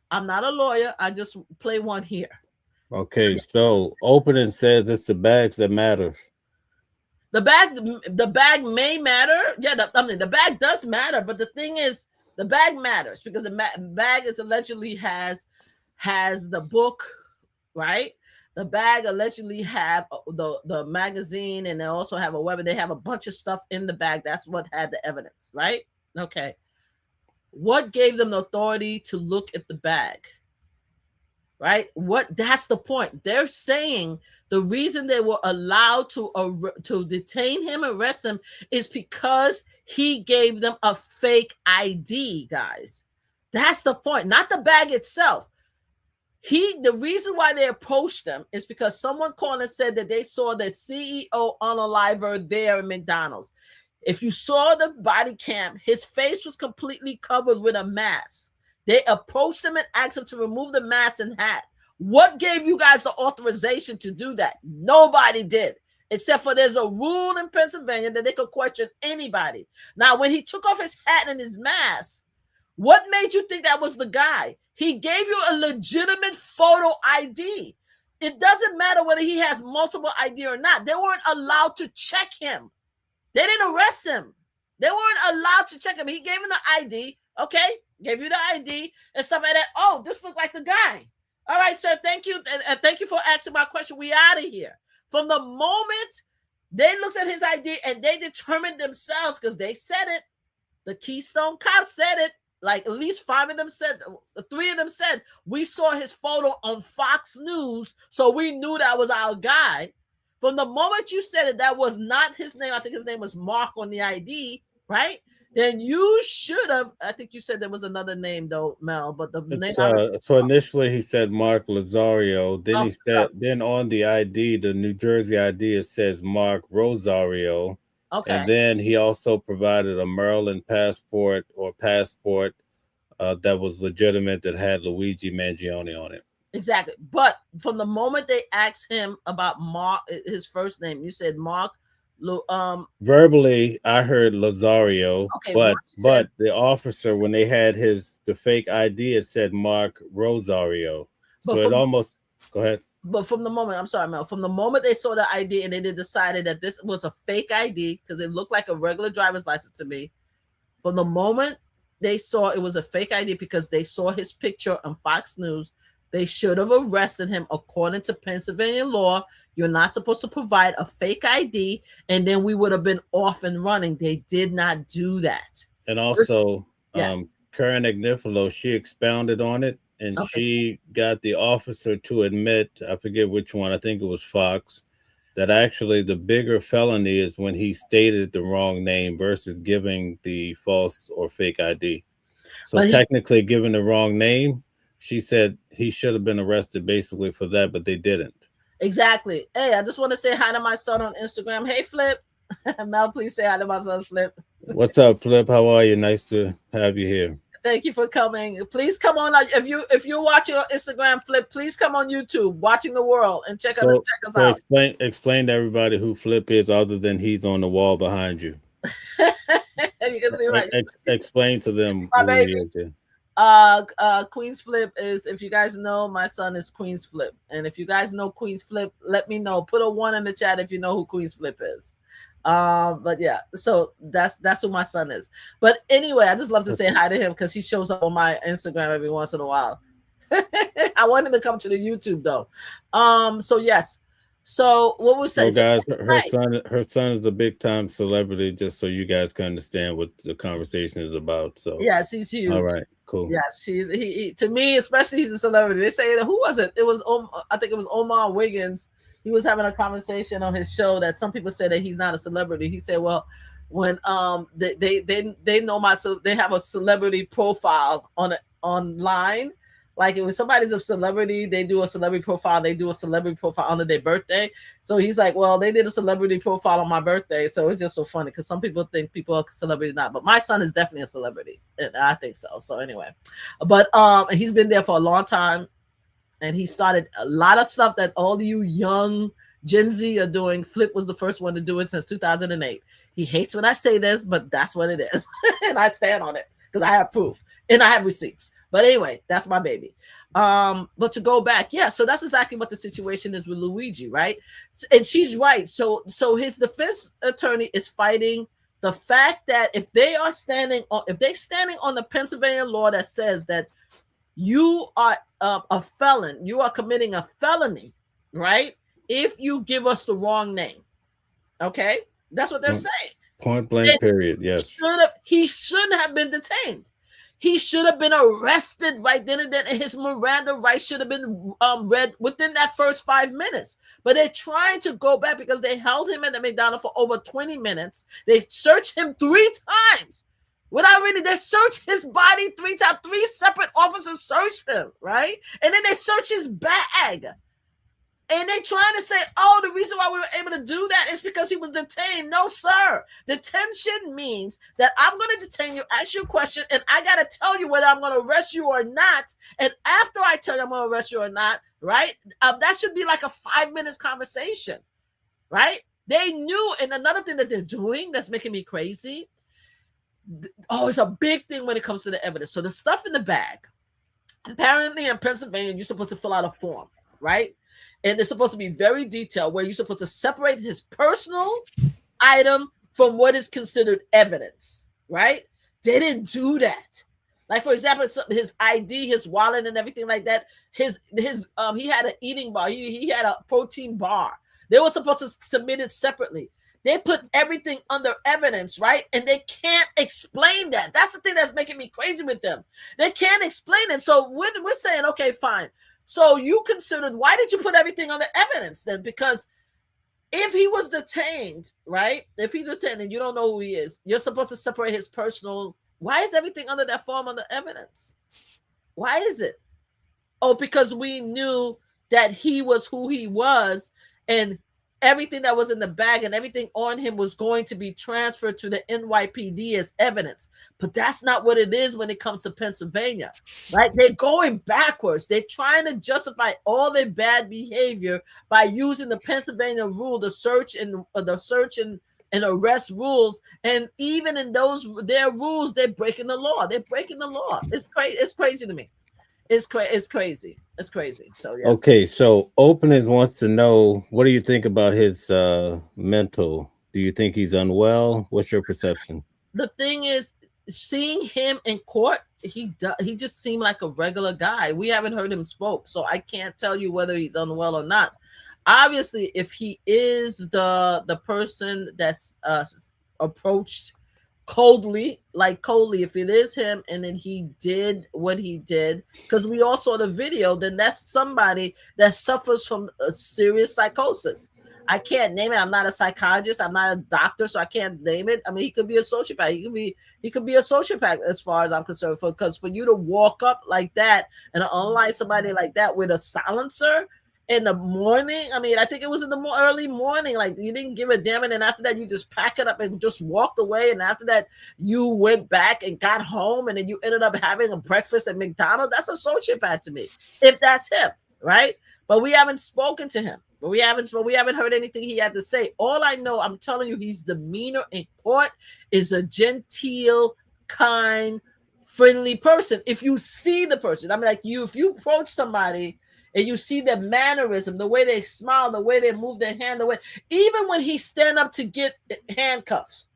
I'm not a lawyer. I just play one here. Okay, so opening says it's the bags that matter. The bag may matter. Yeah, the bag does matter. But the thing is, the bag matters because the bag is allegedly has the book, right? The bag allegedly have the magazine, and they also have a web. They have a bunch of stuff in the bag. That's what had the evidence, right? Okay. What gave them the authority to look at the bag? Right? That's the point. They're saying the reason they were allowed to detain him, arrest him, is because he gave them a fake ID, guys. That's the point, not the bag itself. The reason why they approached them is because someone called and said that they saw the CEO unaliver there in McDonald's. If you saw the body cam, his face was completely covered with a mask. They approached him and asked him to remove the mask and hat. What gave you guys the authorization to do that? Nobody did, except for there's a rule in Pennsylvania that they could question anybody. Now, when he took off his hat and his mask, what made you think that was the guy? He gave you a legitimate photo ID. It doesn't matter whether he has multiple ID or not. They weren't allowed to check him. They didn't arrest him. They weren't allowed to check him. He gave him the ID, okay? Gave you the ID and stuff like that. Oh, this looked like the guy. All right, sir, thank you. And thank you for asking my question. We out of here. From the moment they looked at his ID and they determined themselves, because they said it, the Keystone Cops said it, like at least 5 of them said, 3 of them said, we saw his photo on Fox News, so we knew that was our guy. From the moment you said that was not his name, I think his name was Mark on the ID, right? Then you should have, I think you said there was another name though, Mel, but the name So initially he said Mark Lazario. Then he said, then on the ID, the New Jersey ID, it says Mark Rosario. okay. And then he also provided a Maryland passport that was legitimate that had Luigi Mangione on it. Exactly. But from the moment they asked him about Mark, his first name, you said Mark. Verbally, I heard Lazario, Okay, but the officer, when they had the fake ID, it said Mark Rosario. So it almost, go ahead. But from the moment, I'm sorry, Mel, from the moment they saw the ID and they decided that this was a fake ID because it looked like a regular driver's license to me. From the moment they saw it was a fake ID because they saw his picture on Fox News, they should have arrested him according to Pennsylvania law. You're not supposed to provide a fake ID, and then we would have been off and running. They did not do that. And also, yes. Karen Agnifilo, she expounded on it, and she got the officer to admit, I forget which one, I think it was Fox, that actually the bigger felony is when he stated the wrong name versus giving the false or fake ID. So technically giving the wrong name, she said he should have been arrested basically for that, but they didn't. Exactly. Hey, I just want to say hi to my son on Instagram. Hey, Flip. Mel, please say hi to my son, Flip. What's up, Flip? How are you? Nice to have you here. Thank you for coming. Please come on. If you're watching on Instagram, Flip, please come on YouTube, Watching the World, and check us out. Explain to everybody who Flip is, other than he's on the wall behind you. You can see right. Explain to them who he is. Queen's Flip is, if you guys know, my son is Queen's Flip, and if you guys know Queen's Flip, let me know. Put a 1 in the chat if you know who Queen's Flip is. But yeah, so that's who my son is. But anyway, I just love to say hi to him because he shows up on my Instagram every once in a while. I want him to come to the YouTube though. So yes. So what was saying? So guys, her son is a big time celebrity, just so you guys can understand what the conversation is about. So yes, he's huge. All right, cool. Yes, he to me, especially, he's a celebrity. They say, who was it? It was I think it was Omar Wiggins. He was having a conversation on his show that some people say that he's not a celebrity. He said, well, when they know they have a celebrity profile online. Like if somebody's a celebrity, they do a celebrity profile. They do a celebrity profile under their birthday. So he's like, well, they did a celebrity profile on my birthday. So it's just so funny because some people think people are celebrities not. But my son is definitely a celebrity. And I think so. So anyway, but he's been there for a long time. And he started a lot of stuff that all you young Gen Z are doing. Flip was the first one to do it since 2008. He hates when I say this, but that's what it is. And I stand on it because I have proof and I have receipts. But anyway, that's my baby. But to go back, yeah, so that's exactly what the situation is with Luigi, right? And she's right. So his defense attorney is fighting the fact that if they're standing on the Pennsylvania law that says that you are a felon, you are committing a felony, right? If you give us the wrong name. Okay? That's what they're saying. Point blank, period. Yes. He shouldn't have been detained. He should have been arrested right then and then, and his Miranda rights should have been read within that first 5 minutes. But they're trying to go back because they held him at the McDonald's for over 20 minutes. They searched him 3 times. They searched his body 3 times. 3 separate officers searched him, right? And then they searched his bag. And they trying to say, oh, the reason why we were able to do that is because he was detained. No, sir. Detention means that I'm going to detain you, ask you a question, and I got to tell you whether I'm going to arrest you or not. And after I tell you I'm going to arrest you or not, right, that should be like a 5 minutes conversation, right? They knew. And another thing that they're doing that's making me crazy, it's a big thing when it comes to the evidence. So the stuff in the bag, apparently in Pennsylvania, you're supposed to fill out a form, right? And it's supposed to be very detailed where you're supposed to separate his personal item from what is considered evidence, right? They didn't do that. Like, for example, his ID, his wallet, and everything like that. He had an eating bar. He had a protein bar. They were supposed to submit it separately. They put everything under evidence, right? And they can't explain that. That's the thing that's making me crazy with them. They can't explain it. So we're saying, okay, fine. So you considered, why did you put everything under evidence then? Because if he was detained, right? If he's detained and you don't know who he is, you're supposed to separate his personal. Why is everything under that form under evidence? Why is it? Oh, because we knew that he was who he was, and everything that was in the bag and everything on him was going to be transferred to the NYPD as evidence. But that's not what it is when it comes to Pennsylvania, right? They're going backwards. They're trying to justify all their bad behavior by using the Pennsylvania rule, the search and arrest rules. And even in their rules, they're breaking the law. They're breaking the law. It's crazy. It's crazy to me. It's crazy. It's crazy. So yeah. Okay, so Openness wants to know, what do you think about his mental? Do you think he's unwell? What's your perception? The thing is, seeing him in court, he just seemed like a regular guy. We haven't heard him spoke, so I can't tell you whether he's unwell or not. Obviously, if he is the person that's approached coldly, if it is him and then he did what he did, because we all saw the video, then that's somebody that suffers from a serious psychosis. I can't name it. I'm not a psychologist. I'm not a doctor, so I can't name it. I mean, he could be a sociopath. He could be a sociopath as far as I'm concerned. Because for you to walk up like that and unlike somebody like that with a silencer in the morning, I mean, I think it was in the early morning, like you didn't give a damn, and then after that you just pack it up and just walked away, and after that you went back and got home, and then you ended up having a breakfast at McDonald's. That's a sociopath to me, if that's him, right? But we haven't spoken to him. But we haven't heard anything he had to say. All I know, I'm telling you, his demeanor in court is a genteel, kind, friendly person. If you see the person, I mean, like if you approach somebody and you see their mannerism, the way they smile, the way they move their hand, even when he stand up to get handcuffs,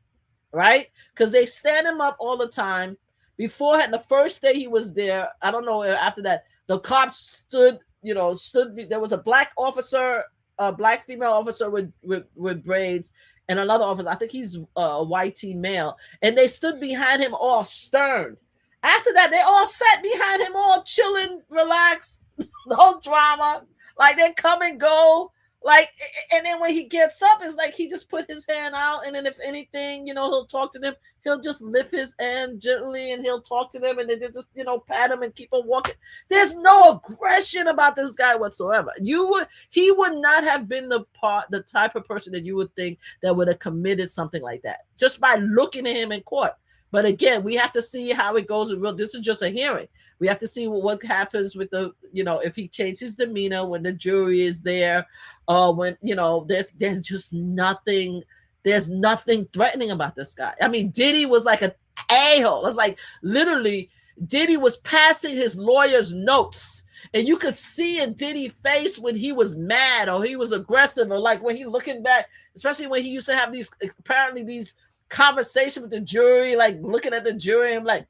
right? Because they stand him up all the time. Beforehand, the first day he was there, I don't know, after that, the cops stood. There was a black officer, a black female officer with braids, and another officer, I think he's a white male, and they stood behind him all stern. After that, they all sat behind him all chilling, relaxed, no drama, like they come and go. And then when he gets up, it's like he just put his hand out, and then if anything, he'll talk to them. He'll just lift his hand gently, and he'll talk to them, and then they just, pat him and keep him walking. There's no aggression about this guy whatsoever. He would not have been the type of person that you would think that would have committed something like that just by looking at him in court. But again, we have to see how it goes. This is just a hearing. We have to see what happens with if he changes demeanor when the jury is there, when there's just nothing. There's nothing threatening about this guy. I mean, Diddy was like an a-hole. It's like literally Diddy was passing his lawyer's notes, and you could see in Diddy's face when he was mad or he was aggressive, or like when he looking back, especially when he used to have these conversations with the jury, like looking at the jury and like,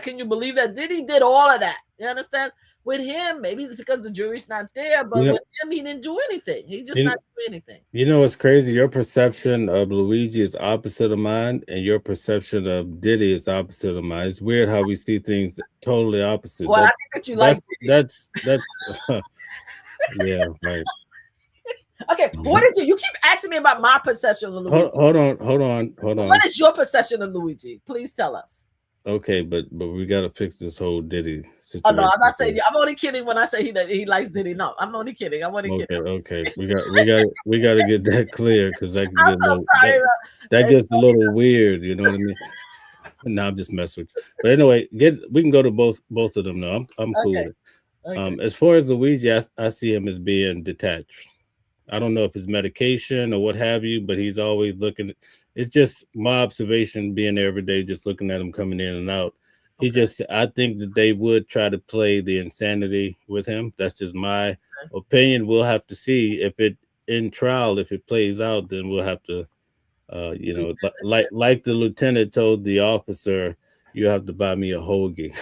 can you believe that Diddy did all of that? You understand? With him, maybe it's because the jury's not there, but with him, he didn't do anything. He just not do anything. You know what's crazy? Your perception of Luigi is opposite of mine, and your perception of Diddy is opposite of mine. It's weird how we see things totally opposite. Well, I think that you like Diddy. That's yeah, right. Okay, what is it? You keep asking me about my perception of Luigi. Hold on. What is your perception of Luigi? Please tell us. Okay, but we gotta fix this whole Diddy situation. Oh no, I'm not saying. I'm only kidding when I say he likes Diddy. No, I'm only kidding. Kidding. Okay. We got to get that clear, because that gets a little weird. You know what I mean? No, I'm just messing with you. But anyway, we can go to both of them now. I'm cool with it. Okay. As far as Luigi, I see him as being detached. I don't know if it's medication or what have you, but he's always looking. It's just my observation, being there every day, just looking at him coming in and out. I think that they would try to play the insanity with him. That's just my opinion. We'll have to see if it in trial, if it plays out, then we'll have to, like the lieutenant told the officer, you have to buy me a hoagie.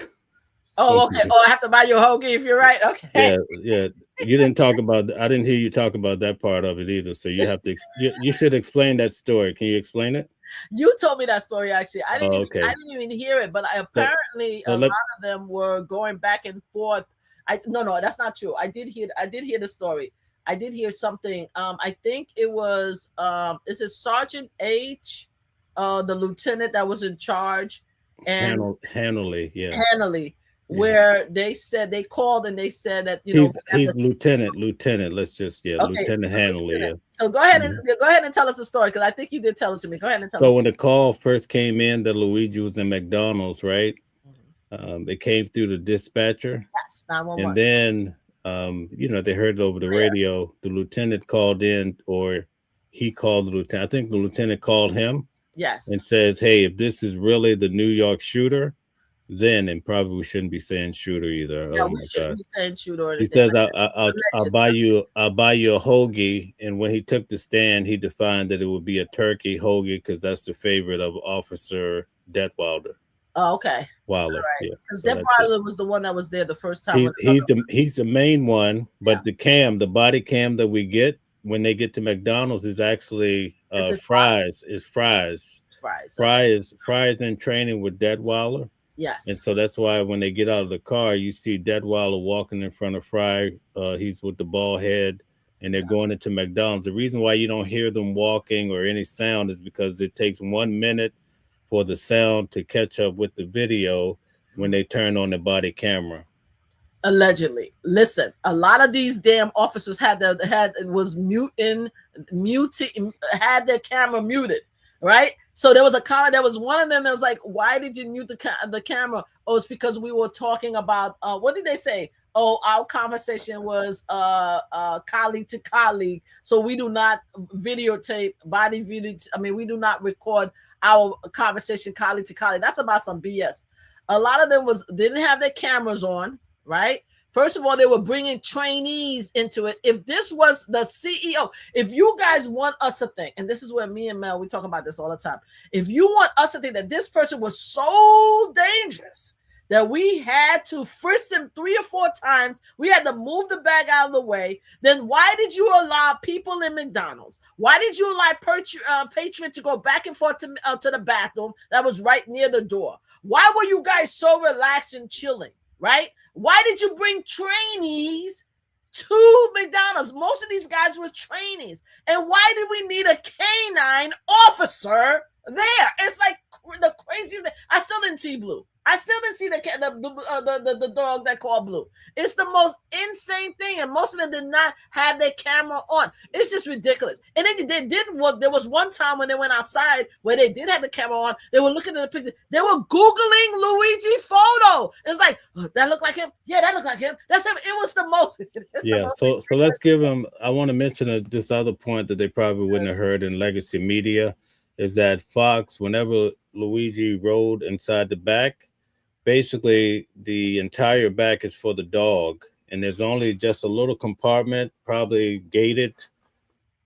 Oh, okay. Oh, I have to buy you a hoagie if you're right. Okay. Yeah. You didn't talk about. I didn't hear you talk about that part of it either. So you have to. You should explain that story. Can you explain it? You told me that story actually. Oh, I okay. didn't even hear it, but So apparently so a let lot of them were going back and forth. No, that's not true. I did hear the story. I did hear something. I think it was is it Sergeant H, the lieutenant that was in charge, and Hanley. Yeah, Hanley, yeah. where they said they called and they said that He's lieutenant. Let's just okay, Lieutenant the Hanley. lieutenant. Yeah. So Mhm. go ahead and tell us the story because I think you did tell it to me. Go ahead and tell So us. when the call first came in that Luigi was in McDonald's, right? Mhm. It came through the dispatcher, Yes, and 911. then they heard it over the radio. The lieutenant called in, or he called the lieutenant. I think the lieutenant called him Yes. and says, "Hey, if this is really the New York shooter, then and probably we shouldn't be saying shooter either." Yeah, Oh we my shouldn't God. be saying shoot or He anything says, like I'll alleged. buy you a hoagie." And when he took the stand, he defined that it would be a turkey hoagie because that's the favorite of Officer Detwilder. Oh, okay. Wilder, Right. yeah. Because So Deb that's it. Wilder was the one that was there the first time with He's the main one, yeah. but the body cam that we get when they get to McDonald's is actually Is it Fox? Fries. Fries. Okay. Fries in training with Detweiler. And Yes. so that's why when they get out of the car, you see Detweiler walking in front of Fry. He's with the bald head, and they're Yeah. going into McDonald's. The reason why you don't hear them walking or any sound is because it takes 1 minute for the sound to catch up with the video when they turn on the body camera. Allegedly. Listen, a lot of these damn officers was muting, had their camera muted, right? So there was a comment. There was one of them that was like, "Why did you mute the camera?" Oh, it's because we were talking about what did they say? Oh, our conversation was colleague to colleague, so we do not videotape body video. I mean, we do not record our conversation colleague to colleague. That's about some BS. A lot of them didn't have their cameras on, right? First of all, they were bringing trainees into it. If this was the CEO, if you guys want us to think, and this is where me and Mel, we talk about this all the time. If you want us to think that this person was so dangerous that we had to frisk him 3 or 4 times, we had to move the bag out of the way, then why did you allow people in McDonald's? Why did you allow Patriot to go back and forth to the bathroom that was right near the door? Why were you guys so relaxed and chilling, right? Why did you bring trainees to McDonald's? Most of these guys were trainees. And why did we need a canine officer there? It's like the craziest thing. I still didn't see Blue. I still didn't see the dog that called Blue. It's the most insane thing, and most of them did not have their camera on. It's just ridiculous. And they did work. There was one time when they went outside where they did have the camera on. They were looking at the picture. They were Googling Luigi photo. It's like, oh, that looked like him. Yeah, that looked like him. That's him. It was the most. Yeah. So let's give them. I want to mention this other point that they probably wouldn't have heard in legacy media is that Fox, whenever Luigi rode inside the back, basically the entire back is for the dog, and there's only just a little compartment, probably gated,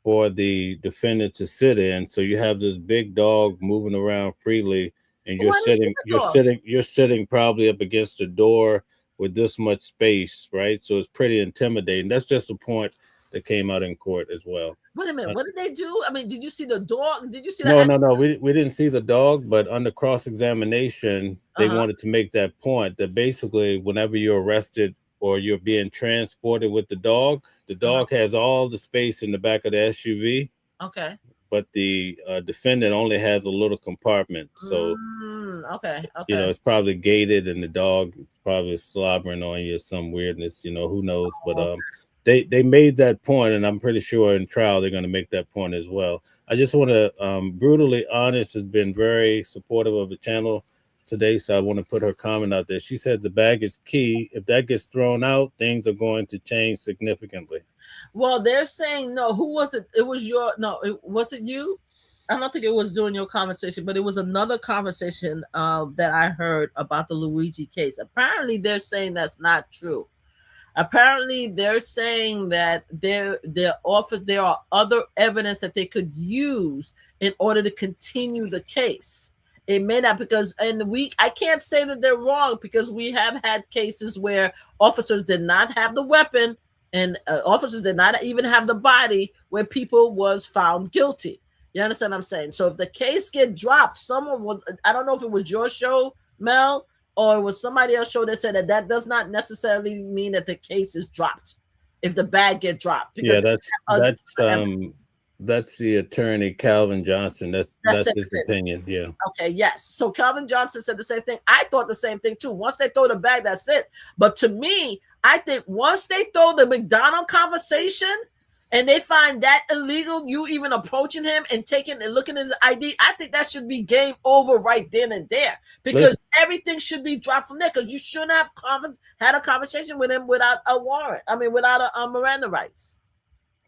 for the defendant to sit in. So you have this big dog moving around freely, and you're sitting probably up against the door with this much space, right? So it's pretty intimidating. That's just a point that came out in court as well. Wait a minute. What did they do? I mean, did you see the dog? Did you see No, that? no, no. We didn't see the dog, but under cross-examination, they wanted to make that point that basically whenever you're arrested or you're being transported with the dog has all the space in the back of the SUV. Okay. But the defendant only has a little compartment. So, okay. it's probably gated and the dog is probably slobbering on you or some weirdness, who knows. But they made that point, and I'm pretty sure in trial they're going to make that point as well. I just want to Brutally Honest has been very supportive of the channel today, so I want to put her comment out there. She said the bag is key. If that gets thrown out, things are going to change significantly. Well, they're saying no. Who was it? It was was it you? I don't think it was during your conversation, but it was another conversation that I heard about the Luigi case. Apparently, they're saying that's not true. Apparently, they're saying that there are other evidence that they could use in order to continue the case. It may not, because I can't say that they're wrong, because we have had cases where officers did not have the weapon, and officers did not even have the body where people was found guilty. You understand what I'm saying? So if the case get dropped, someone was, I don't know if it was your show, Mel, or it was somebody else's show that said that that does not necessarily mean that the case is dropped if the bag get dropped. Yeah, Because that's the attorney Calvin Johnson. That's his opinion. Yeah. Okay, yes. So Calvin Johnson said the same thing. I thought the same thing too. Once they throw the bag, that's it. But to me, I think once they throw the McDonald conversation and they find that illegal, you even approaching him and taking and looking at his ID, I think that should be game over right then and there, because everything should be dropped from there, because you shouldn't have had a conversation with him without a warrant. I mean, without a Miranda rights.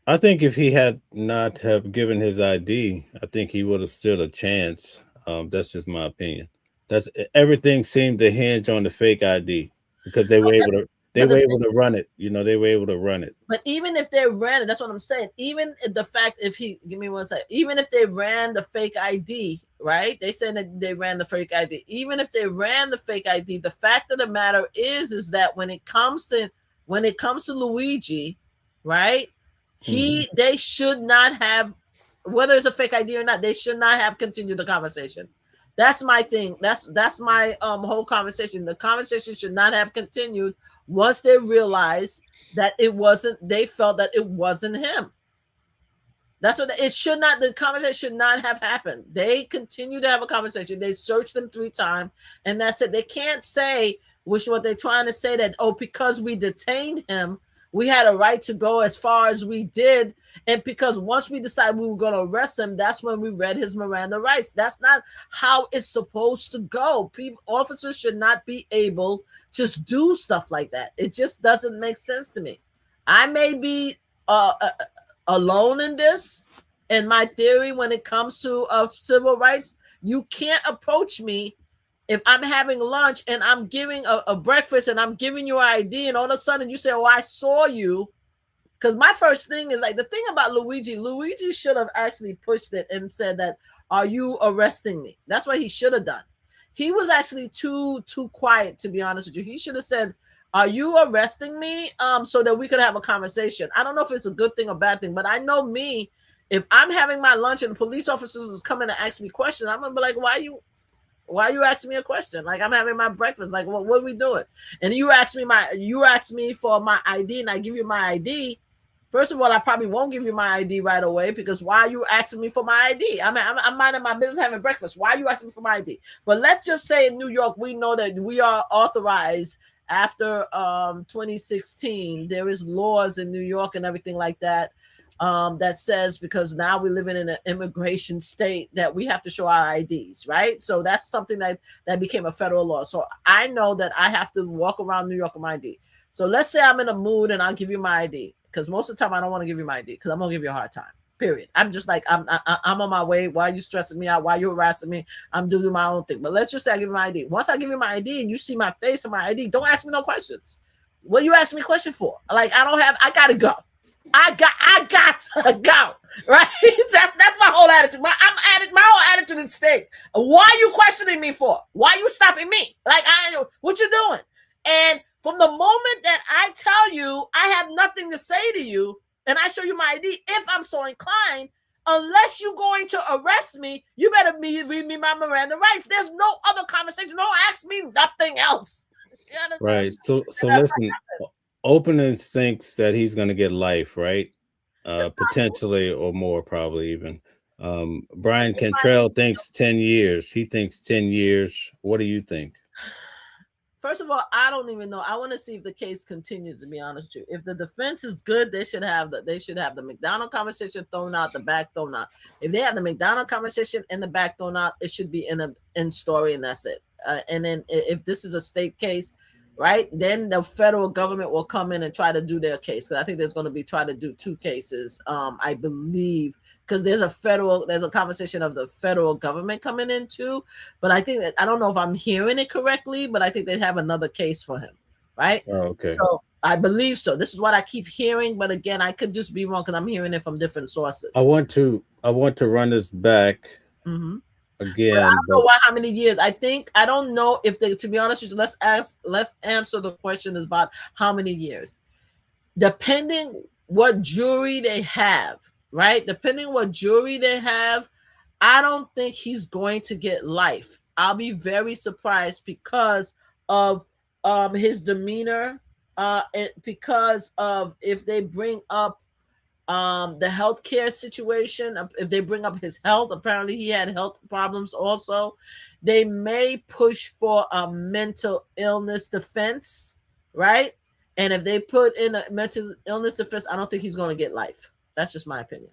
I think if he had not have given his ID, I think he would have stood a chance. That's just my opinion. That's everything seemed to hinge on the fake ID because they were able to run it. You know, they were able to run it. But even if they ran it, that's what I'm saying. Even the fact, if he, give me one second, even if they ran the fake ID, right? They said that they ran the fake ID. Even if they ran the fake ID, the fact of the matter is that when it comes to Luigi, right? They should not have, whether it's a fake ID or not, they should not have continued the conversation. That's my thing. That's my whole conversation. The conversation should not have continued once they realized that it wasn't, they felt that it wasn't him. That's what it should not, the conversation should not have happened. They continue to have a conversation. They searched them 3 times, and that's it. They can't say, which what they're trying to say, that, oh, because we detained him, we had a right to go as far as we did. And because once we decided we were going to arrest him, that's when we read his Miranda rights. That's not how it's supposed to go. Officers should not be able to just do stuff like that. It just doesn't make sense to me. I may be alone in this, in my theory, when it comes to civil rights. You can't approach me if I'm having lunch and I'm giving a breakfast and I'm giving you an ID, and all of a sudden you say, oh, I saw you. Because my first thing is, like, the thing about Luigi should have actually pushed it and said that, are you arresting me? That's what he should have done. He was actually too quiet, to be honest with you. He should have said, are you arresting me? So that we could have a conversation. I don't know if it's a good thing or bad thing, but I know me, if I'm having my lunch and police officers is coming to ask me questions, I'm gonna be like, why are you asking me a question? Like, I'm having my breakfast. Like, what are we doing? And you ask me for my ID, and I give you my ID. First of all, I probably won't give you my ID right away, because why are you asking me for my ID? I'm minding my business, having breakfast. Why are you asking me for my ID? But let's just say in New York, we know that we are authorized after 2016. There is laws in New York and everything like that. That says, because now we're living in an immigration state, that we have to show our IDs, right? So that's something that became a federal law. So I know that I have to walk around New York with my ID. So let's say I'm in a mood and I'll give you my ID, because most of the time I don't want to give you my ID, because I'm gonna give you a hard time. Period. I'm just like, I'm on my way. Why are you stressing me out? Why are you harassing me? I'm doing my own thing. But let's just say I give you my ID. Once I give you my ID and you see my face and my ID, don't ask me no questions. What are you asking me a question for? Like, I gotta go. I got to go, right? That's my whole attitude. My whole attitude is stink. Why are you questioning me for? Why are you stopping me? Like, what you doing? And from the moment that I tell you I have nothing to say to you, and I show you my ID, if I'm so inclined, unless you're going to arrest me, you better read me my Miranda rights. There's no other conversation. Don't ask me nothing else. Right. So listen. Opening thinks that he's going to get life, right? Potentially, or more, probably even. Brian Cantrell thinks 10 years. He thinks 10 years. What do you think? First of all, I don't even know. I want to see if the case continues, to be honest with you. If the defense is good, they should have the McDonald conversation thrown out, the back thrown out. If they have the McDonald conversation and the back thrown out, it should be in story, and that's it. And then if this is a state case, right, then the federal government will come in and try to do their case, because I think there's going to be try to do 2 cases, I believe, because there's a conversation of the federal government coming in too. But I think that, I don't know if I'm hearing it correctly, but I think they have another case for him, right? Oh, okay. So I believe so. This is what I keep hearing, but again, I could just be wrong because I'm hearing it from different sources. I want to run this back. Mm-hmm. Again, but I don't know how many years. I don't know if they, to be honest with you, let's answer the question about how many years. depending what jury they have, right? Depending what jury they have, I don't think he's going to get life. I'll be very surprised because of his demeanor, because of if they bring up the healthcare situation, if they bring up his health. Apparently he had health problems also. They may push for a mental illness defense, right? And if they put in a mental illness defense, I don't think he's going to get life. That's just my opinion.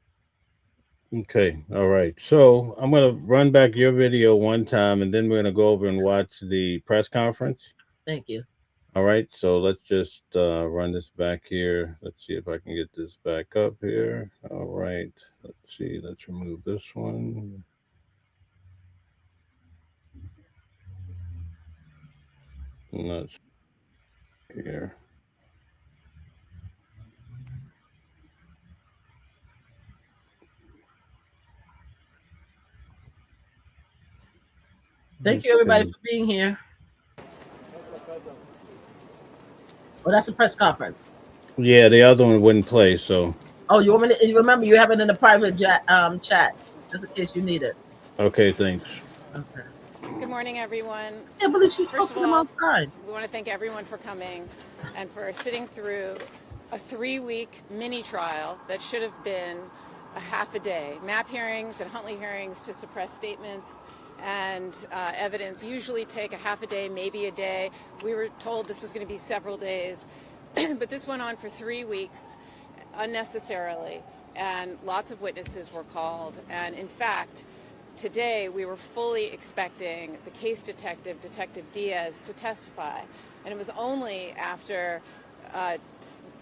Okay. All right. So I'm going to run back your video one time and then we're going to go over and watch the press conference. Thank you. All right. So let's just run this back here. Let's see if I can get this back up here. All right. Let's see. Let's remove this one. Not here. Thank you, everybody, for being here. Well, that's a press conference. Yeah, the other one wouldn't play. So. Oh, you want me to, you remember you have it in the private chat, just in case you need it. Okay, thanks. Okay. Good morning, everyone. Yeah, but she's First talking outside. We want to thank everyone for coming and for sitting through a 3-week mini trial that should have been a half a day. MAP hearings and Huntley hearings to suppress statements and evidence usually take a half a day, maybe a day. We were told this was going to be several days, but this went on for 3 weeks unnecessarily, and lots of witnesses were called. And in fact, today we were fully expecting the case detective, Detective Diaz, to testify. And it was only after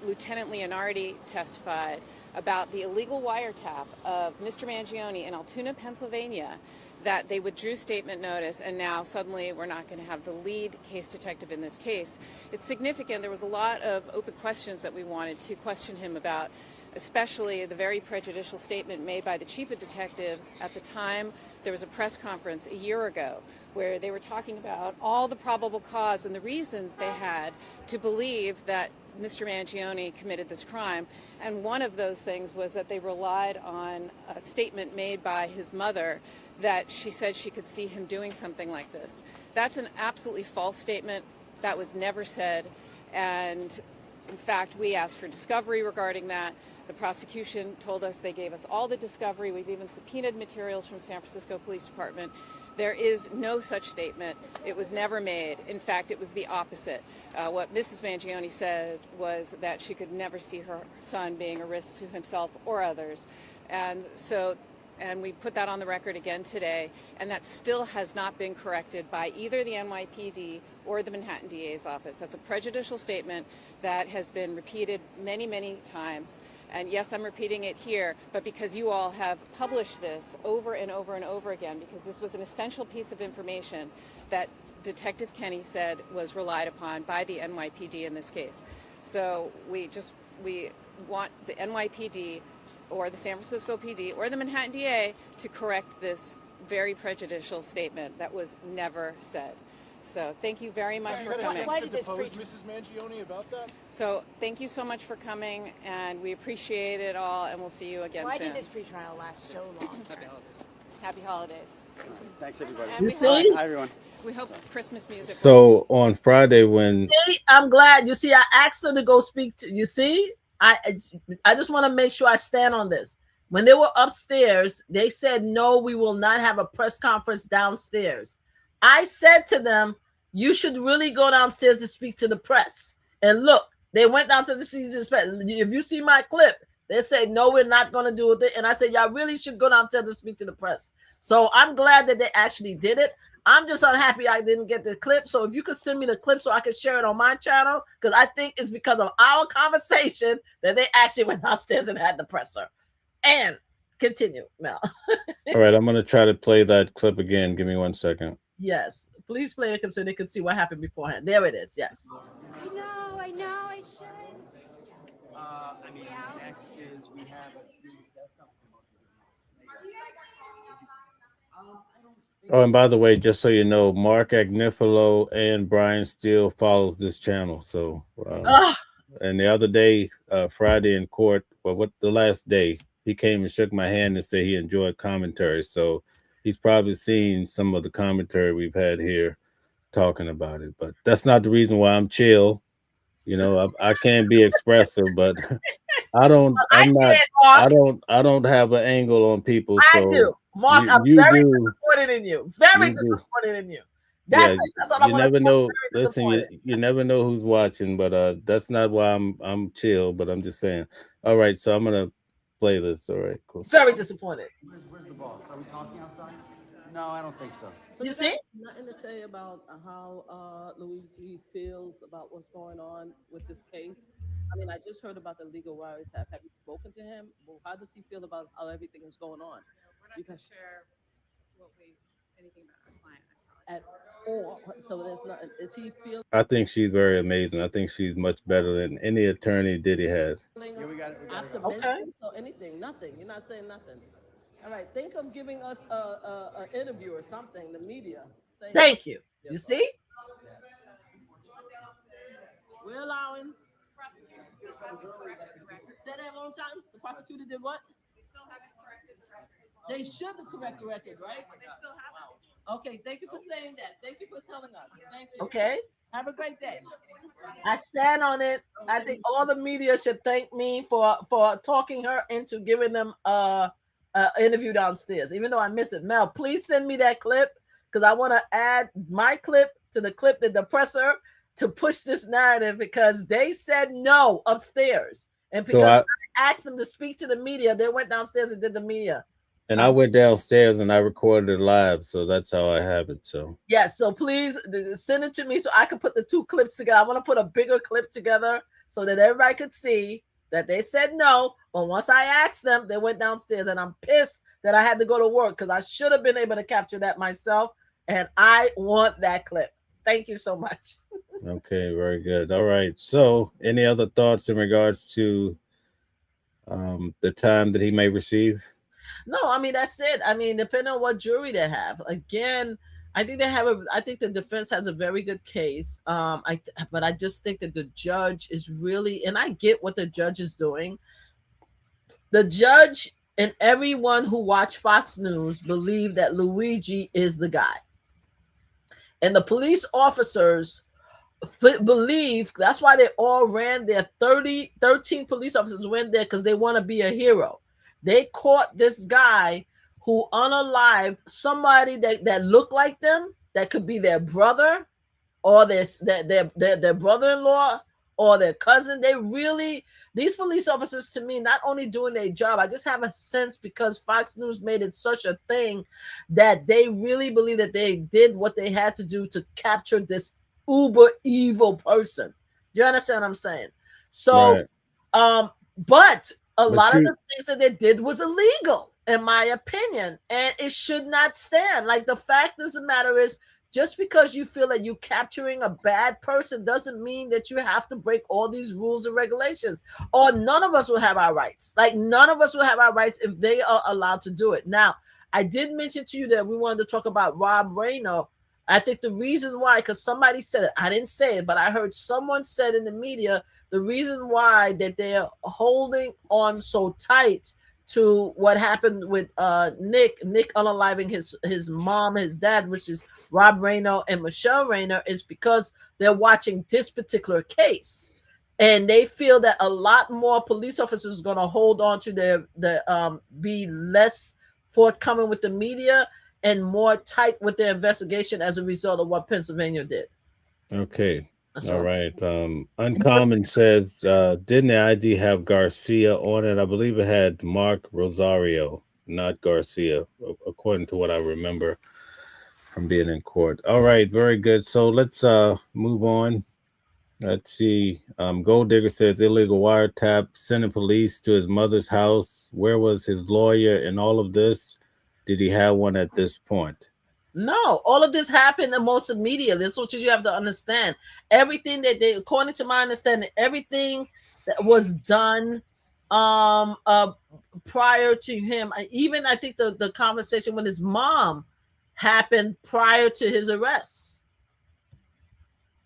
Lieutenant Leonardi testified about the illegal wiretap of Mr. Mangione in Altoona, Pennsylvania, that they withdrew statement notice, and now suddenly we're not going to have the lead case detective in this case. It's significant. There was a lot of open questions that we wanted to question him about, especially the very prejudicial statement made by the chief of detectives at the time there was a press conference a year ago where they were talking about all the probable cause and the reasons they had to believe that Mr. Mangione committed this crime. And one of those things was that they relied on a statement made by his mother that she said she could see him doing something like this. That's an absolutely false statement. That was never said. And in fact, we asked for discovery regarding that. The prosecution told us they gave us all the discovery. We've even subpoenaed materials from San Francisco Police Department. There is no such statement. It was never made. In fact, it was the opposite. What Mrs. Mangione said was that she could never see her son being a risk to himself or others. And we put that on the record again today, and that still has not been corrected by either the NYPD or the Manhattan DA's office. That's a prejudicial statement that has been repeated many, many times. And yes, I'm repeating it here, but because you all have published this over and over and over again, because this was an essential piece of information that Detective Kenny said was relied upon by the NYPD in this case. So we want the NYPD or the San Francisco PD or the Manhattan DA to correct this very prejudicial statement that was never said. So thank you very much for coming. Why did this Mrs. Mangione about that? So thank you so much for coming, and we appreciate it all, and we'll see you again soon. Why did this pretrial last so long? Happy holidays. Happy holidays. Thanks, everybody. And Hi, everyone. we hope Christmas music. So on Friday when I'm glad. You see, I asked her to go speak to you. See, I just want to make sure I stand on this. When they were upstairs, they said, no, we will not have a press conference downstairs. I said to them, you should really go downstairs to speak to the press. And look, they went downstairs to see the press. If you see my clip, they said, no, we're not going to do it. And I said, y'all really should go downstairs to speak to the press. So I'm glad that they actually did it. I'm just unhappy I didn't get the clip. So if you could send me the clip so I could share it on my channel, because I think it's because of our conversation that they actually went downstairs and had the presser. And continue, Mel. all right, I'm going to try to play that clip again. Give me 1 second. Yes, please play it so they can see what happened beforehand. There it is. Yes. I know, I should. Next is we have Oh, and by the way, just so you know, Mark Agnifilo and Brian Steele follows this channel. So And the other day, Friday in court, well, what the last day, he came and shook my hand and said he enjoyed commentary. So he's probably seen some of the commentary we've had here talking about it. But that's not the reason why I'm chill. You know, I can be expressive, but I don't. I I'm not. can't, Mark. I don't have an angle on people. I So do. Mark, I'm you very do. disappointed in you. Very You do. disappointed in you. Yeah, That's all I you want to say. never I'm know. very Listen, disappointed. you never know who's watching, but that's not why I'm chill. But I'm just saying. All right, so I'm gonna play this. All right, cool. Very disappointed. Where's the boss? Are we talking outside? No, I don't think so. So You you see? got nothing to say about how Luigi feels about what's going on with this case? I mean, I just heard about the legal wiretap. Have you spoken to him? Well, how does he feel about how everything is going on? We're not going to share what we anything about our client. I At all. So there's nothing. Is he feeling I think she's very amazing. I think she's much better than any attorney Diddy has. Yeah, we got it. Okay. optimistic or anything? Nothing. You're not saying nothing. All right. Think of giving us a interview or something. The media. Say, Thank you. You see? we're allowing. prosecutor still hasn't corrected the record. Say that one time. The prosecutor did what? They still haven't corrected the record. They should correct the record, right? They still haven't. Okay, thank you for saying that. Thank you for telling us. Thank you. Okay. Have a great day. I stand on it. I think all the media should thank me for talking her into giving them a interview downstairs, even though I miss it. Mel, please send me that clip because I want to add my clip to the clip that the presser to push this narrative because they said no upstairs. And because So I asked them to speak to the media, they went downstairs and did the media. I went downstairs and I recorded it live, so that's how I have it. So Yes, so please send it to me so I can put the two clips together. I want to put a bigger clip together so that everybody could see that they said no. But once I asked them, they went downstairs, and I'm pissed that I had to go to work because I should have been able to capture that myself. And I want that clip. Thank you so much. okay, very good. All right. So, any other thoughts in regards to the time that he may receive? No, I mean that's it. I mean, depending on what jury they have. Again, I think I think the defense has a very good case. But I just think that the judge is really, and I get what the judge is doing. The judge and everyone who watched Fox News believe that Luigi is the guy. And the police officers believe that's why they all ran there. 13 police officers went there because they want to be a hero. They caught this guy who unalived somebody that looked like them, that could be their brother or their brother-in-law or their cousin. These police officers, to me, not only doing their job, I just have a sense because Fox News made it such a thing that they really believe that they did what they had to do to capture this uber evil person. Do you understand what I'm saying? So, Right. but a lot of the things that they did was illegal, in my opinion, and it should not stand. Like the fact of the matter is, just because you feel that you're capturing a bad person doesn't mean that you have to break all these rules and regulations, or none of us will have our rights. Like none of us will have our rights if they are allowed to do it. Now, I did mention to you that we wanted to talk about Rob Rayner. I think the reason why, because somebody said it, I didn't say it, but I heard someone said in the media, the reason why that they're holding on so tight to what happened with Nick unaliving his mom, his dad, which is Rob Rayner and Michelle Rayner, is because they're watching this particular case. And they feel that a lot more police officers are going to hold on to be less forthcoming with the media and more tight with their investigation as a result of what Pennsylvania did. Okay. All right. Uncommon says, didn't the ID have Garcia on it? I believe it had Mark Rosario, not Garcia, according to what I remember from being in court. All right. Very good. So let's move on. Let's see. Gold Digger says illegal wiretap, sending police to his mother's house. Where was his lawyer in all of this? Did he have one at this point? No, all of this happened in most of media. This is what you have to understand. Everything that they, according to my understanding, everything that was done prior to him, even I think the conversation with his mom happened prior to his arrest.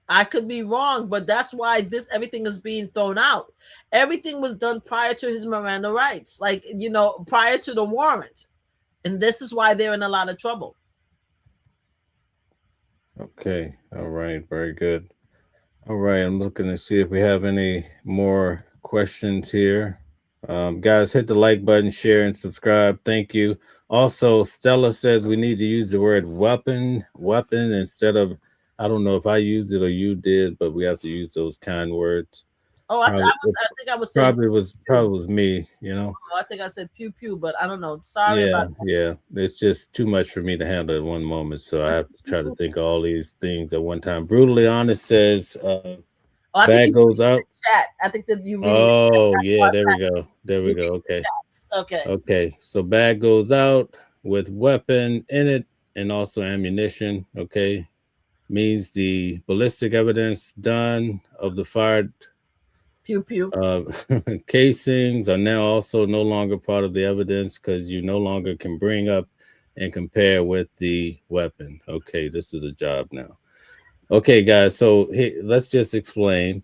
I could be wrong, but that's why everything is being thrown out. Everything was done prior to his Miranda rights, like, you know, prior to the warrant. And this is why they're in a lot of trouble. Okay. All right. Very good. All right. I'm looking to see if we have any more questions here. Guys, hit the like button, share, and subscribe. Thank you. Also, Stella says we need to use the word weapon instead of, I don't know if I used it or you did, but we have to use those kind words. Oh, Probably, I think I was saying probably was me, you know. I think I said pew pew, but I don't know. Sorry Yeah, about yeah. It's just too much for me to handle at one moment, so I have to try to think of all these things at one time. Brutally honest says, Oh, I think bag you goes out. chat. I think that you reading Oh, yeah, there we go. There we you go. reading the Okay. chats. Okay. Okay. So bag goes out with weapon in it and also ammunition. Okay. Means the ballistic evidence done of the fired Pew pew. uh, casings are now also no longer part of the evidence because you no longer can bring up and compare with the weapon. Okay. This is a job now. Okay, guys. So hey, let's just explain.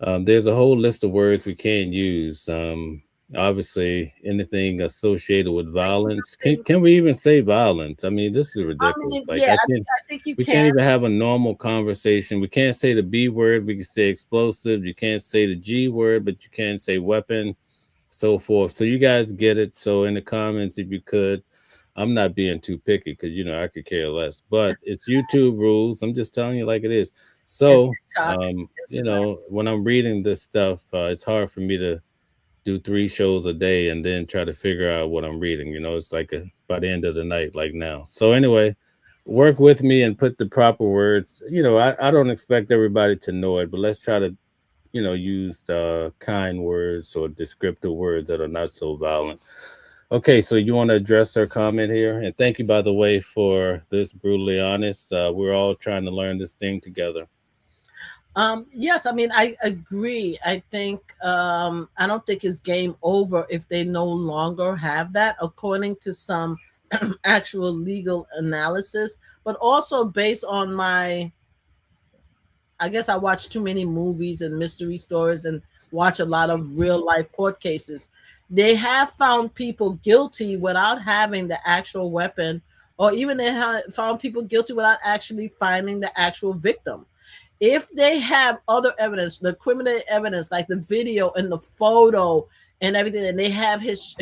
There's a whole list of words we can't use. Obviously, anything associated with violence. Can we even say violence? I mean, this is I ridiculous. mean, Like yeah, I think you we can. can't even have a normal conversation. We can't say the B word. We can say explosive. You can't say the G word, but you can say weapon, so forth. So you guys get it. So in the comments, if you could, I'm not being too picky because I could care less. But it's YouTube rules. I'm just telling you like it is. And So TikTok, Instagram. when I'm reading this stuff, it's hard for me to do 3 shows a day and then try to figure out what I'm reading. It's like by the end of the night, like now. So anyway, work with me and put the proper words. I don't expect everybody to know it, but let's try to use kind words or descriptive words that are not so violent. Okay, so you want to address her comment here? And thank you, by the way, for this brutally honest. We're all trying to learn this thing together. Yes, I mean, I agree. I think I don't think it's game over if they no longer have that, according to some actual legal analysis, but also based on I guess I watch too many movies and mystery stories and watch a lot of real life court cases. They have found people guilty without having the actual weapon, or even they have found people guilty without actually finding the actual victim. If they have other evidence, the criminal evidence, like the video and the photo and everything, and they have his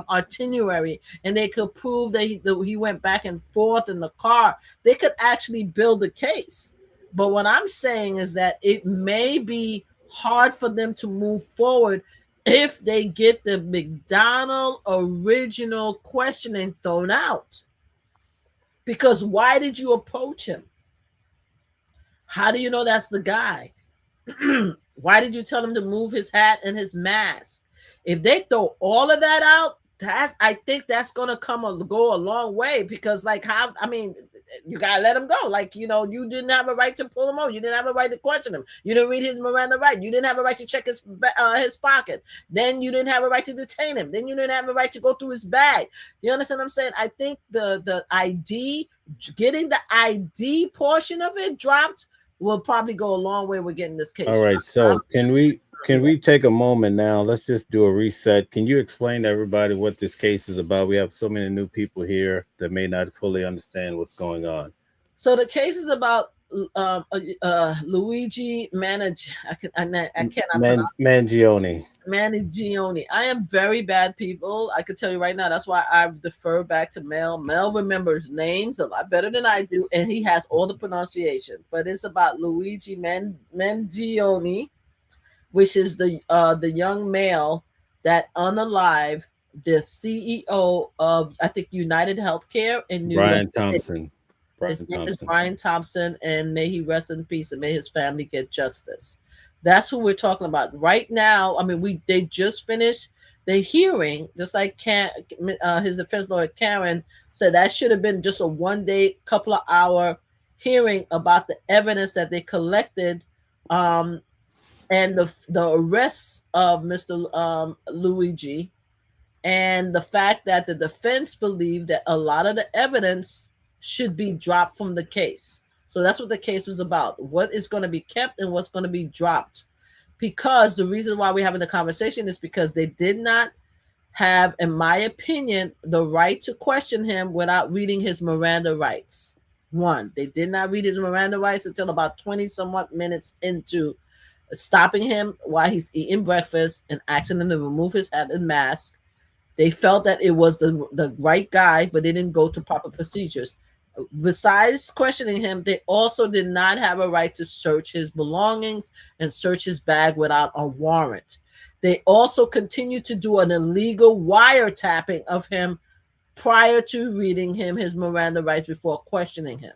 itinerary, and they could prove that he went back and forth in the car, they could actually build a case. But what I'm saying is that it may be hard for them to move forward if they get the McDonald original questioning thrown out. Because why did you approach him? How do you know that's the guy? Why did you tell him to move his hat and his mask? If they throw all of that out, I think that's gonna go a long way, because I mean, you gotta let him go. Like, you didn't have a right to pull him over. You didn't have a right to question him. You didn't read his Miranda right. You didn't have a right to check his pocket. Then you didn't have a right to detain him. Then you didn't have a right to go through his bag. You understand what I'm saying? I think the ID, getting the ID portion of it dropped, will probably go a long way with getting this case. All right. So can we take a moment now? Let's just do a reset. Can you explain to everybody what this case is about? We have so many new people here that may not fully understand what's going on. So the case is about Luigi I cannot pronounce Mangione. Manigione. I am very bad, people. I could tell you right now. That's why I defer back to Mel. Mel remembers names a lot better than I do, and he has all the pronunciation. But it's about Luigi Mangione, which is the young male that unalived the CEO of, I think, United Healthcare in New York Brian City. Thompson. His name is Brian Thompson, and may he rest in peace, and may his family get justice. That's who we're talking about right now. I mean, they just finished the hearing, just like his defense lawyer Karen said. That should have been just a one-day, couple of hour hearing about the evidence that they collected, and the arrests of Mr. Luigi, and the fact that the defense believed that a lot of the evidence should be dropped from the case. So that's what the case was about. What is going to be kept and what's going to be dropped. Because the reason why we're having the conversation is because they did not have, in my opinion, the right to question him without reading his Miranda rights. One, they did not read his Miranda rights until about 20 somewhat minutes into stopping him while he's eating breakfast and asking him to remove his hat and mask. They felt that it was the right guy, but they didn't go to proper procedures. Besides questioning him, they also did not have a right to search his belongings and search his bag without a warrant. They also continued to do an illegal wiretapping of him prior to reading him his Miranda rights before questioning him.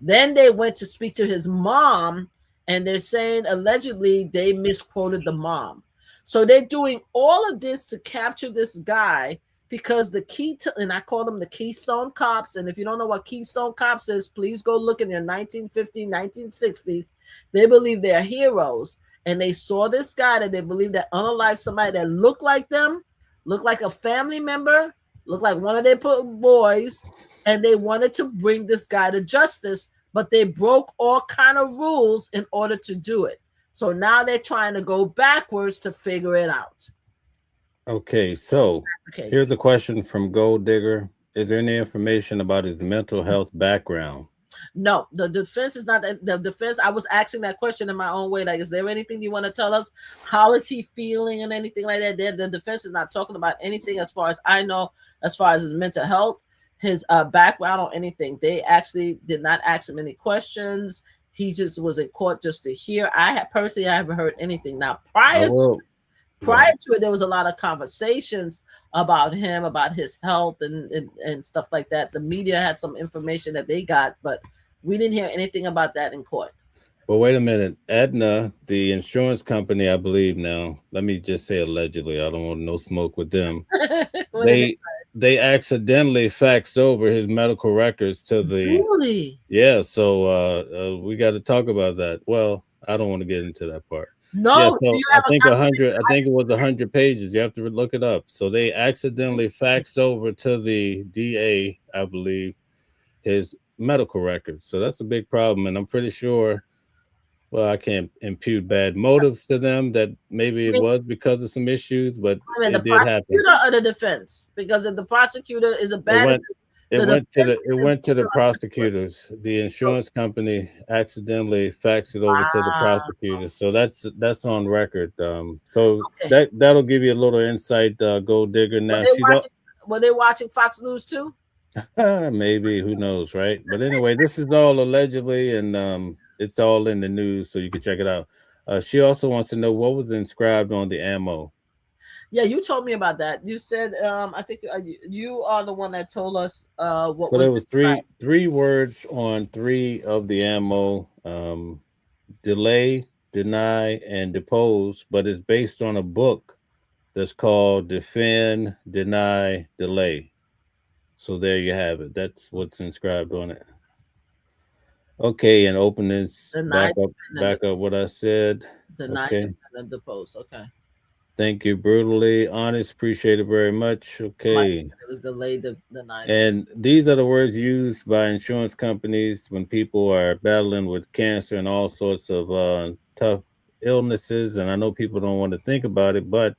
Then they went to speak to his mom, and they're saying allegedly they misquoted the mom. So they're doing all of this to capture this guy because the key to, and I call them the Keystone Cops. And if you don't know what Keystone Cops is, please go look in their 1950s, 1960s. They believe they're heroes. And they saw this guy that they believe that unalived somebody that looked like them, looked like a family member, looked like one of their boys, and they wanted to bring this guy to justice, but they broke all kind of rules in order to do it. So now they're trying to go backwards to figure it out. Okay, so here's a question from Gold Digger. Is there any information about his mental health background? No, the defense is not the defense. I was asking that question in my own way. Like, is there anything you want to tell us? How is he feeling and anything like that? The defense is not talking about anything as far as I know, as far as his mental health, his background or anything. They actually did not ask him any questions. He just was in court just to hear. I haven't heard anything. Now, prior to it, there was a lot of conversations about him, about his health and stuff like that. The media had some information that they got, but we didn't hear anything about that in court. Well, wait a minute. Aetna, the insurance company, I believe now, let me just say allegedly, I don't want no smoke with them. They accidentally faxed over his medical records to the Really? Yeah, so we got to talk about that. Well, I don't want to get into that part. No, yeah, so I think it was 100 pages. You have to look it up. So they accidentally faxed over to the DA, I believe, his medical records. So that's a big problem, and I'm pretty sure. Well, I can't impute bad motives to them. That maybe it was because of some issues, but it did happen. The prosecutor or the defense? Because if the prosecutor is a bad, it went to the prosecutors. The insurance company accidentally faxed it over to the prosecutors. So that's on record. So that'll give you a little insight. Gold Digger. Now were they watching Fox News too? Maybe, who knows, right? But anyway, this is all allegedly, and it's all in the news, so you can check it out. She also wants to know what was inscribed on the ammo. Yeah, you told me about that. You said, I think you are the one that told us what. So there was three words on 3 of the ammo: delay, deny, and depose. But it's based on a book that's called Defend, Deny, Delay. So there you have it. That's what's inscribed on it. Okay, and openings, back up what I said. Deny, okay. And depose. Okay. Thank you, brutally honest. Appreciate it very much. Okay. It was delayed, denied. And these are the words used by insurance companies when people are battling with cancer and all sorts of tough illnesses. And I know people don't want to think about it, but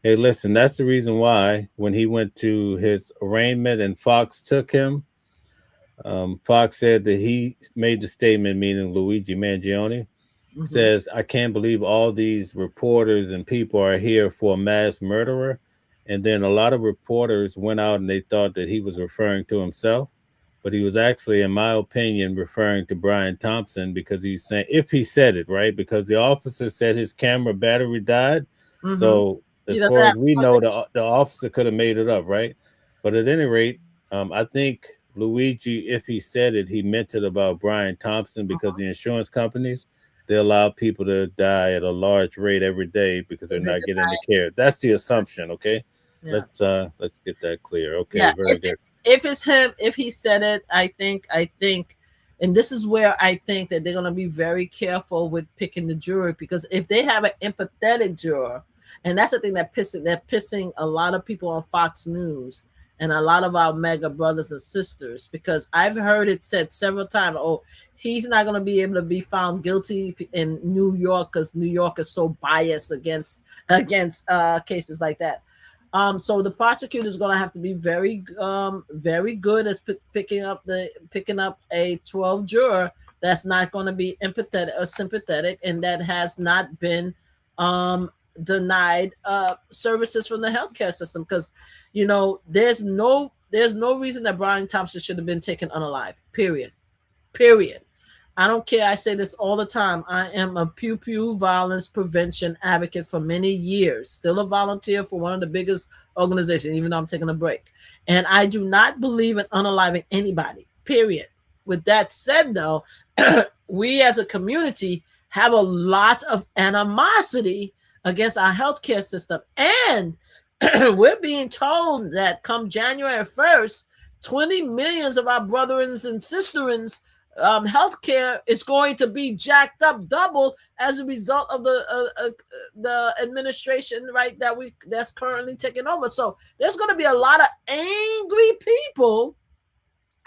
hey, listen, that's the reason why when he went to his arraignment and Fox took him, Fox said that he made the statement, meaning Luigi Mangione, says, I can't believe all these reporters and people are here for a mass murderer. And then a lot of reporters went out and they thought that he was referring to himself, but he was actually, in my opinion, referring to Brian Thompson, because he's saying, if he said it, right, because the officer said his camera battery died. So as far as we know, the officer could have made it up, right? But at any rate, I think Luigi, if he said it, he meant it about Brian Thompson, because the insurance companies, they allow people to die at a large rate every day because they're not getting the care. That's the assumption, okay? Yeah. Let's get that clear. Okay, yeah, very good. If it's him, if he said it, I think, and this is where I think that they're going to be very careful with picking the jury, because if they have an empathetic juror, and that's the thing they're pissing a lot of people on Fox News and a lot of our mega brothers and sisters, because I've heard it said several times, oh, he's not going to be able to be found guilty in New York because New York is so biased against cases like that. So the prosecutor is going to have to be very good at picking up a 12 juror that's not going to be empathetic or sympathetic, and that has not been denied services from the healthcare system. Because there's no reason that Brian Thompson should have been taken unalive. Period. I don't care. I say this all the time. I am a pew violence prevention advocate for many years. Still a volunteer for one of the biggest organizations, even though I'm taking a break. And I do not believe in unaliving anybody. Period. With that said, though, we as a community have a lot of animosity against our healthcare system. And we're being told that come January 1st, 20 millions of our brothers and sisters healthcare is going to be jacked up double as a result of the administration, right, that's currently taking over. So there's going to be a lot of angry people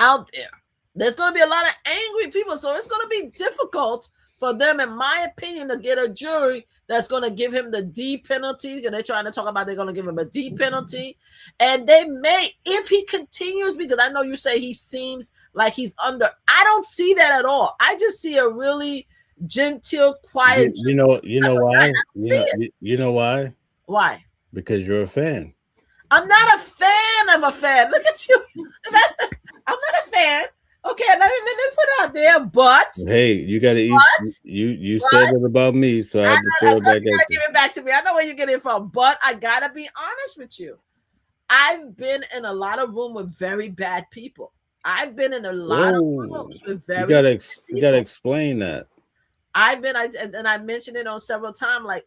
out there. There's going to be a lot of angry people. So it's going to be difficult for them, in my opinion, to get a jury that's going to give him the D penalty. They're trying to talk about they're going to give him a D penalty. And they may, if he continues, because I know you say he seems like he's under. I don't see that at all. I just see a really genteel, quiet. You know why? You know why? Why? Because you're a fan. I'm not a fan of a fan. Look at you. I'm not a fan. Okay, let me put it out there, but hey, you gotta eat. You said it about me, so I have to throw it back at you. Give it back to me. I know where you get it from, but I gotta be honest with you. I've been in a lot of rooms with very bad people. I've been in a lot of rooms with very. You gotta explain that. I mentioned it on several times. Like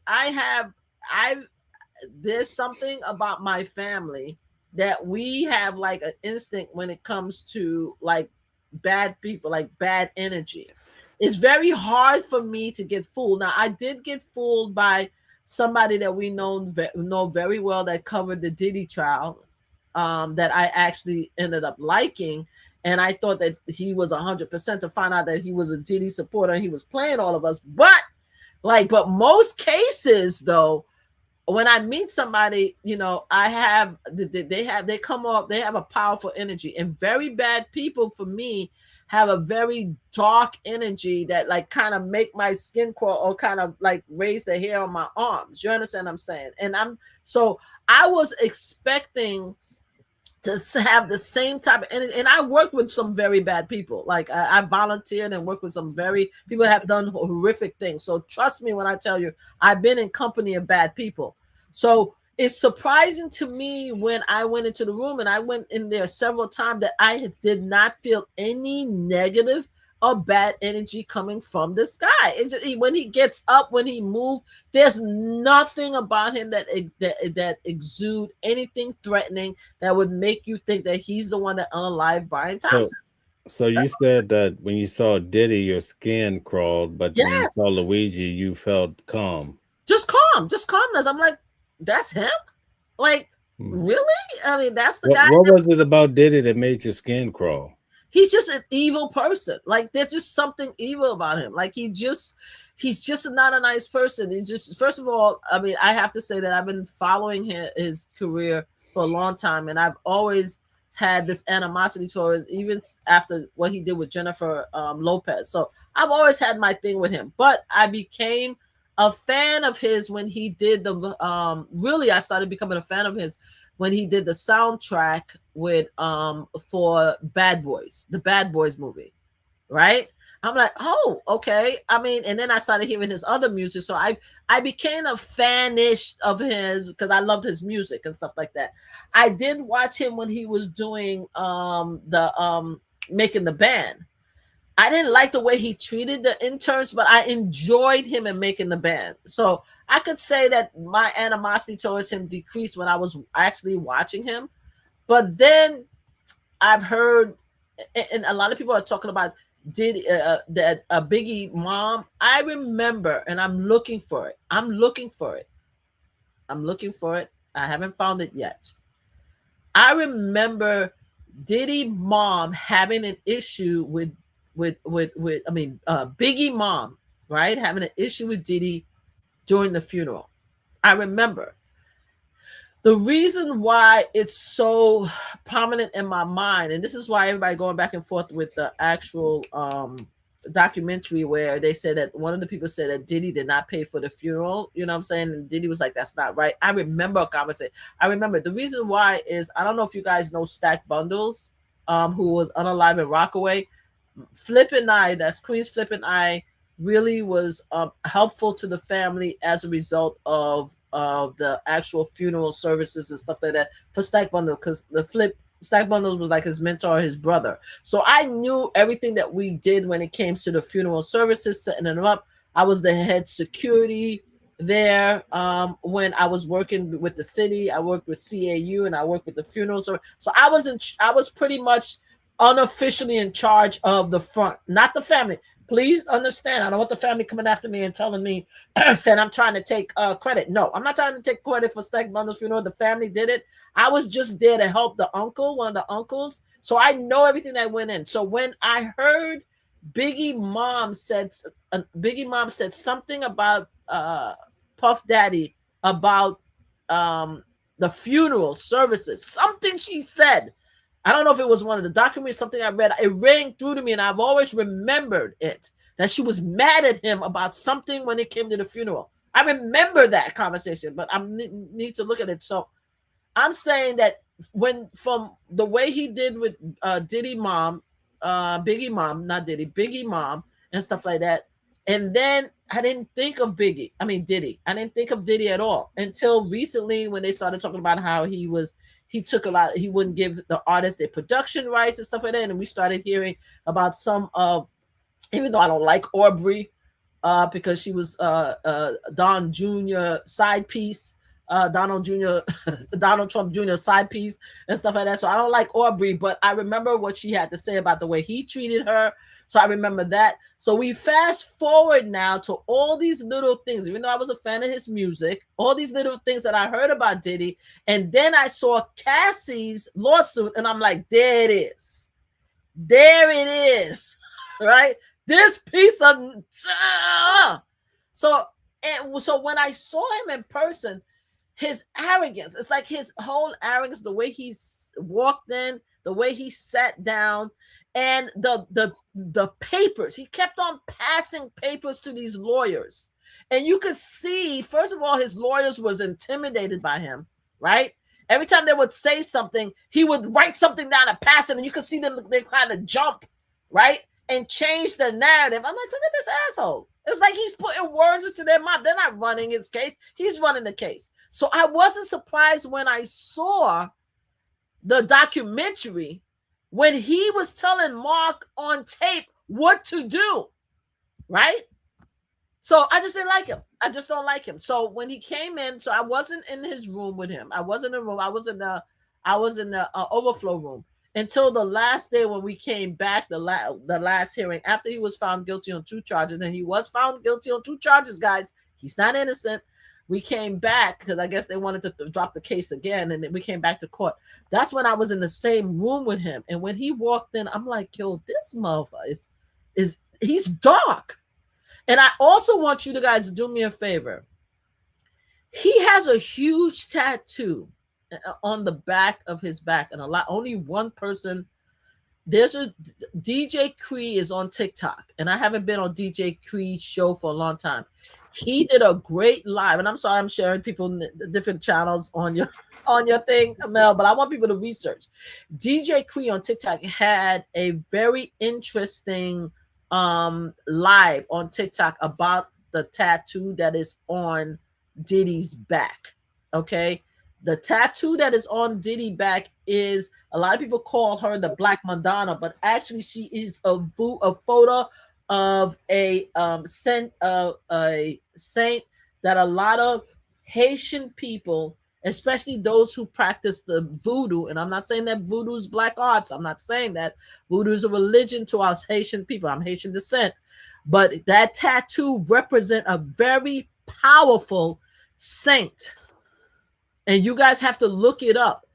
there's something about my family that we have like an instinct when it comes to like bad people, like bad energy. It's very hard for me to get fooled. Now, I did get fooled by somebody that we know very well that covered the Diddy trial, that I actually ended up liking. And I thought that he was 100% to find out that he was a Diddy supporter and he was playing all of us. But most cases, though, when I meet somebody, they have a powerful energy, and very bad people for me have a very dark energy that like kind of make my skin crawl or kind of like raise the hair on my arms. You understand what I'm saying? And I was expecting to have the same type of energy. And I worked with some very bad people. Like I volunteered and worked with some people have done horrific things. So trust me when I tell you, I've been in company of bad people. So it's surprising to me when I went into the room, and I went in there several times, that I did not feel any negative or bad energy coming from this guy. It's just, when he gets up, when he moves, there's nothing about him that exude anything threatening that would make you think that he's the one that unalived Brian Thompson. So you said that when you saw Diddy, your skin crawled, but when you saw Luigi, you felt calm. Just calmness. I'm like, that's him? Like, really? I mean, that's the guy. What was it about Diddy that made your skin crawl? He's just an evil person. Like, there's just something evil about him. Like, he's just not a nice person. He's just, first of all, I mean, I have to say that I've been following his career for a long time, and I've always had this animosity towards, even after what he did with Jennifer Lopez. So I've always had my thing with him, but I became a fan of his when he did I started becoming a fan of his when he did the soundtrack with for Bad Boys, the Bad Boys movie, right? I'm like, oh, okay. I mean, and then I started hearing his other music, so I became a fanish of his because I loved his music and stuff like that. I did watch him when he was doing Making the Band. I didn't like the way he treated the interns, but I enjoyed him in Making the Band. So I could say that my animosity towards him decreased when I was actually watching him. But then I've heard, and a lot of people are talking about that Biggie mom. I remember, and I'm looking for it. I haven't found it yet. I remember Diddy mom having an issue with Biggie mom, right, having an issue with Diddy during the funeral. I remember the reason why it's so prominent in my mind, and this is why everybody going back and forth with the actual documentary where they said that one of the people said that Diddy did not pay for the funeral. You know what I'm saying? And Diddy was like, "That's not right." I remember a conversation. I remember the reason why is I don't know if you guys know Stack Bundles, who was unalive in Rockaway. Flip and I, that's Queen's Flip and I, really was helpful to the family as a result of the actual funeral services and stuff like that for Stack Bundle, because Stack Bundle was like his mentor, his brother. So I knew everything that we did when it came to the funeral services, setting them up. I was the head security there when I was working with the city. I worked with CAU and I worked with the funeral service. So I was pretty much unofficially in charge of the front, not the family. Please understand, I don't want the family coming after me and telling me saying I'm trying to take credit. No, I'm not trying to take credit for Stack Bundles funeral. The family did it. I was just there to help the uncle, one of the uncles. So I know everything that went in. So when I heard Biggie mom said something about Puff Daddy about the funeral services, something she said. I don't know if it was one of the documentaries, something I read. It rang through to me, and I've always remembered it, that she was mad at him about something when it came to the funeral. I remember that conversation, but I need to look at it. So I'm saying that from the way he did with Diddy mom, Biggie mom, not Diddy, Biggie mom, and stuff like that. And then I didn't think of Diddy. I didn't think of Diddy at all until recently when they started talking about how he took a lot, he wouldn't give the artists their production rights and stuff like that. And we started hearing about some of, even though I don't like Aubrey, because she was Don Jr. side piece, Donald Trump Jr. side piece and stuff like that. So I don't like Aubrey, but I remember what she had to say about the way he treated her. So I remember that. So we fast forward now to all these little things, even though I was a fan of his music, all these little things that I heard about Diddy. And then I saw Cassie's lawsuit and I'm like, there it is. There it is. Right? This piece of so when I saw him in person, his arrogance, it's like his whole arrogance, the way he walked in, the way he sat down, and the papers, he kept on passing papers to these lawyers. And you could see, first of all, his lawyers was intimidated by him, right? Every time they would say something, he would write something down and pass it, and you could see them, they kind of jump, right? And change the narrative. I'm like, look at this asshole. It's like he's putting words into their mouth. They're not running his case. He's running the case. So I wasn't surprised when I saw the documentary when he was telling Mark on tape what to do, right? So I just didn't like him. I just don't like him. So when he came in, so I wasn't in his room with him. I wasn't in the room. I was in the overflow room until the last day when we came back, the last hearing, after he was found guilty on 2 charges. And he was found guilty on 2 charges, guys. He's not innocent. We came back because I guess they wanted to drop the case again, and then we came back to court. That's when I was in the same room with him. And when he walked in, I'm like, yo, this motherfucker he's dark. And I also want you guys to do me a favor. He has a huge tattoo on the back of his back, and only one person. There's a DJ Cree is on TikTok, and I haven't been on DJ Cree's show for a long time. He did a great live, and I'm sorry I'm sharing people different channels on your thing, Mel, but I want people to research. DJ Cree on TikTok had a very interesting live on TikTok about the tattoo that is on Diddy's back. Okay, the tattoo that is on Diddy back is, a lot of people call her the Black Madonna, but actually she is a photo of a saint that a lot of Haitian people, especially those who practice the voodoo, and I'm not saying that voodoo is black arts. I'm not saying that. Voodoo is a religion to us Haitian people. I'm Haitian descent. But that tattoo represents a very powerful saint. And you guys have to look it up.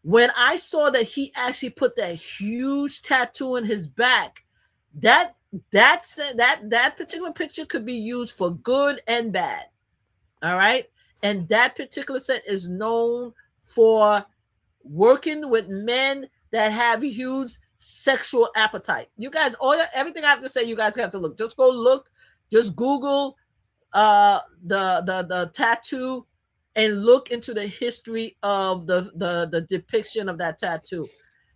When I saw that he actually put that huge tattoo in his back, that that particular picture could be used for good and bad. All right. And that particular set is known for working with men that have huge sexual appetite. You guys, everything I have to say, you guys have to look. Just go look, just Google the tattoo and look into the history of the depiction of that tattoo.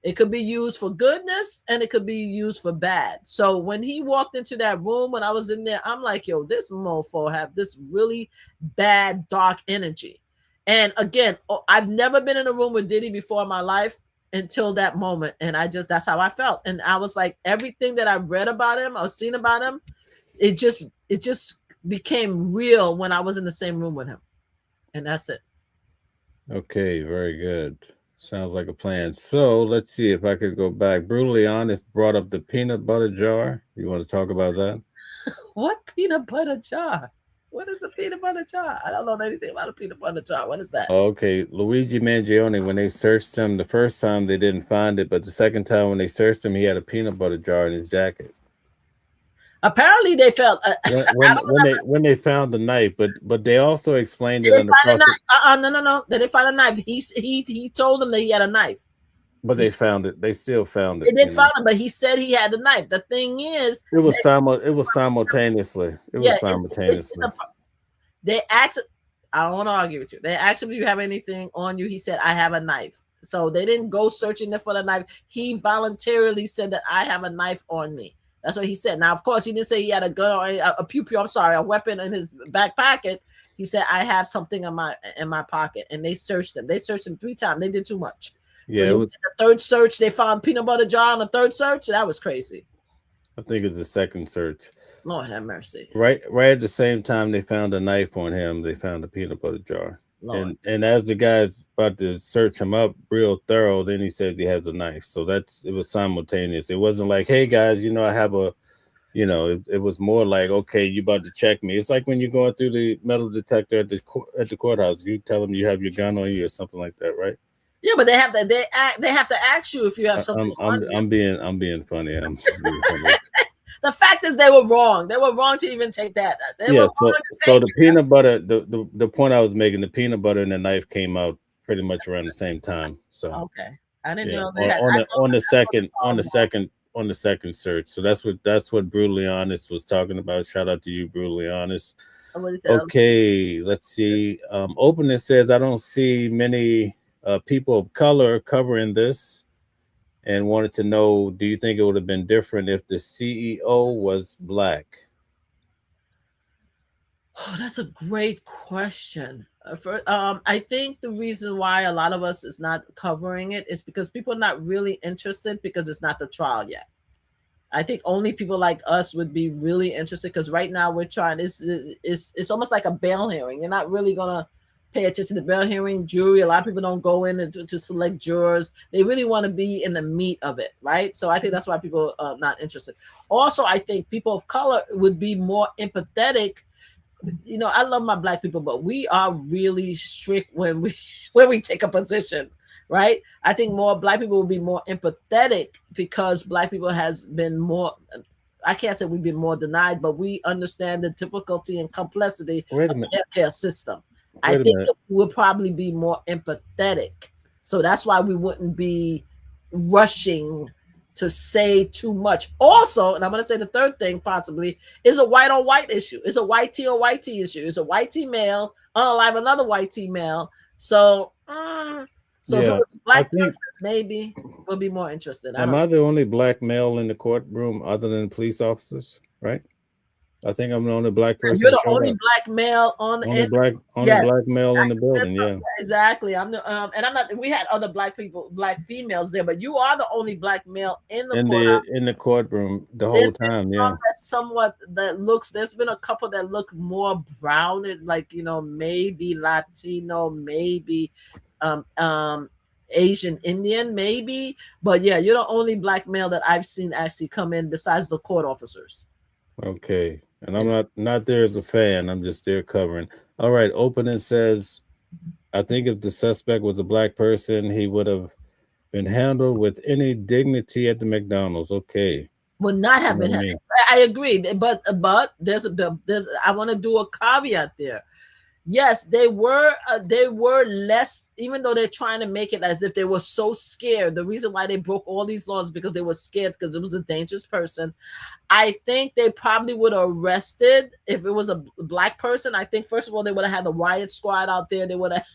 It could be used for goodness and it could be used for bad. So when he walked into that room, when I was in there, I'm like, yo, this mofo have this really bad, dark energy. And again, I've never been in a room with Diddy before in my life until that moment. And that's how I felt. And I was like, everything that I read about him, I've seen about him, it just became real when I was in the same room with him. And that's it. Okay, very good. Sounds like a plan. So let's see if I could go back. Brutally Honest brought up the peanut butter jar. You want to talk about that? What peanut butter jar? What is a peanut butter jar? I don't know anything about a peanut butter jar. What is that? Okay, Luigi Mangione, when they searched him the first time, they didn't find it, but the second time when they searched him, he had a peanut butter jar in his jacket. Apparently, they felt when they found the knife, but they also explained they it didn't find a knife. No. They didn't find a knife. He told them that he had a knife. But they found it. They still found it. They didn't find it, but he said he had a knife. The thing is, it was simultaneously. They asked. I don't want to argue with you. They asked him, "Do you have anything on you?" He said, "I have a knife." So they didn't go searching there for the knife. He voluntarily said that I have a knife on me. That's what he said. Now, of course, he didn't say he had a gun or a pew. I'm sorry, a weapon in his back pocket. He said, "I have something in my pocket," and they searched him. They searched him 3 times. They did too much. Yeah. So the third search, they found peanut butter jar on the third search. That was crazy. I think it's the second search. Lord have mercy. Right at the same time they found a knife on him, they found a peanut butter jar. Lord. And as the guy's about to search him up real thorough, then he says he has a knife. So it was simultaneous. It wasn't like, hey guys, I have a, it was more like, okay, you about to check me. It's like when you're going through the metal detector at the courthouse, you tell them you have your gun on you or something like that, right? Yeah, but they have to ask you if you have something. I'm being funny. I'm just being funny. The fact is, they were wrong. They were wrong to even take that. So the peanut butter, the point I was making, the peanut butter and the knife came out pretty much around the same time. So okay, I didn't know they had on the second search. So that's what Brutally Honest was talking about. Shout out to you, Brutally Honest. Okay, let's see. Openness says I don't see many people of color covering this, and wanted to know, do you think it would have been different if the CEO was black? Oh, that's a great question. I think the reason why a lot of us is not covering it is because people are not really interested because it's not the trial yet. I think only people like us would be really interested because right now we're trying. It's almost like a bail hearing. You're not really gonna pay attention to the bail hearing. Jury, a lot of people don't go in to select jurors. They really want to be in the meat of it, right? So I think that's why people are not interested. Also, I think people of color would be more empathetic. I love my black people, but we are really strict when we take a position, right? I think more black people will be more empathetic because black people has been more. I can't say we've been more denied, but we understand the difficulty and complexity of the healthcare system. I think that we'll probably be more empathetic. So that's why we wouldn't be rushing to say too much. Also, and I'm going to say the third thing possibly is a white on white issue. It's a white T on white T issue. It's a white T male unalive another white T male. So if it was a black person, maybe we'll be more interested. Am I the only black male in the courtroom other than police officers? Right? I think I'm the only black person. You're the only black male black male in the building. Yeah, exactly. I'm not. We had other black people, black females there, but you are the only black male in the courtroom the whole time. Yeah, There's been a couple that look more brown, like maybe Latino, maybe Asian Indian, maybe. But yeah, you're the only black male that I've seen actually come in besides the court officers. Okay. And I'm not there as a fan. I'm just there covering. All right. Opening says, I think if the suspect was a black person, he would have been handled with any dignity at the McDonald's. Okay. would not You have know been. what I mean? I agree, but there's I want to do a caveat there. Yes, they were less, even though they're trying to make it as if they were so scared. The reason why they broke all these laws is because they were scared, because it was a dangerous person. I think they probably would have arrested if it was a black person. I think first of all they would have had the riot squad out there. They would have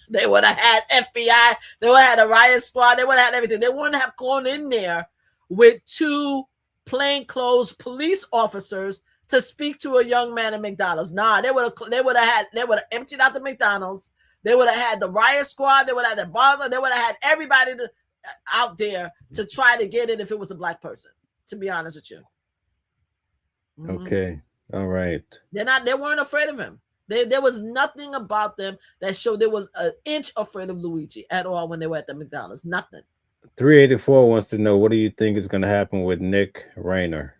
had FBI. They would have had a riot squad. They would have had everything. They wouldn't have gone in there with two plainclothes police officers to speak to a young man at McDonald's. Nah, they would have emptied out the McDonald's. They would have had the riot squad. They would have had the bugler. They would have had everybody out there to try to get it if it was a black person. To be honest with you. Okay. All right. They weren't afraid of him. There was nothing about them that showed there was an inch afraid of Luigi at all when they were at the McDonald's. Nothing. 384 wants to know, what do you think is going to happen with Nick Reiner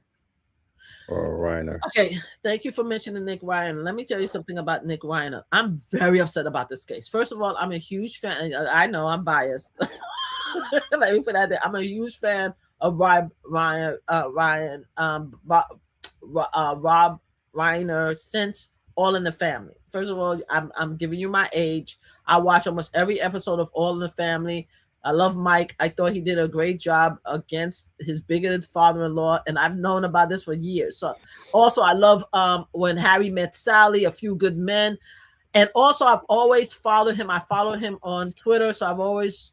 or Reiner? Okay, thank you for mentioning Nick Reiner. Let me tell you something about Nick Reiner. I'm very upset about this case. First of all, I'm a huge fan. I know I'm biased. Let me put that there. I'm a huge fan of Rob Reiner since All in the Family. First of all, I'm giving you my age. I watch almost every episode of All in the Family. I love Mike. I thought he did a great job against his bigoted father-in-law, and I've known about this for years. So, also, I love When Harry Met Sally, A Few Good Men, and also I've always followed him. I follow him on Twitter, so I've always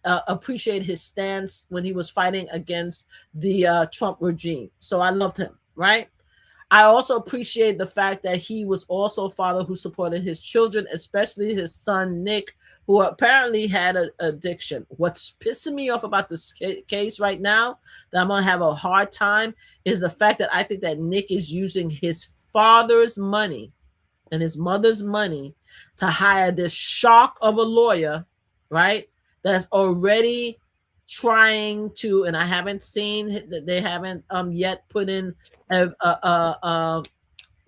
appreciate his stance when he was fighting against the Trump regime. So I loved him, right? I also appreciate the fact that he was also a father who supported his children, especially his son, Nick, who apparently had an addiction. What's pissing me off about this case right now, that I'm going to have a hard time, is the fact that I think that Nick is using his father's money and his mother's money to hire this shark of a lawyer, right? That's already trying to, and I haven't seen that they haven't yet put in not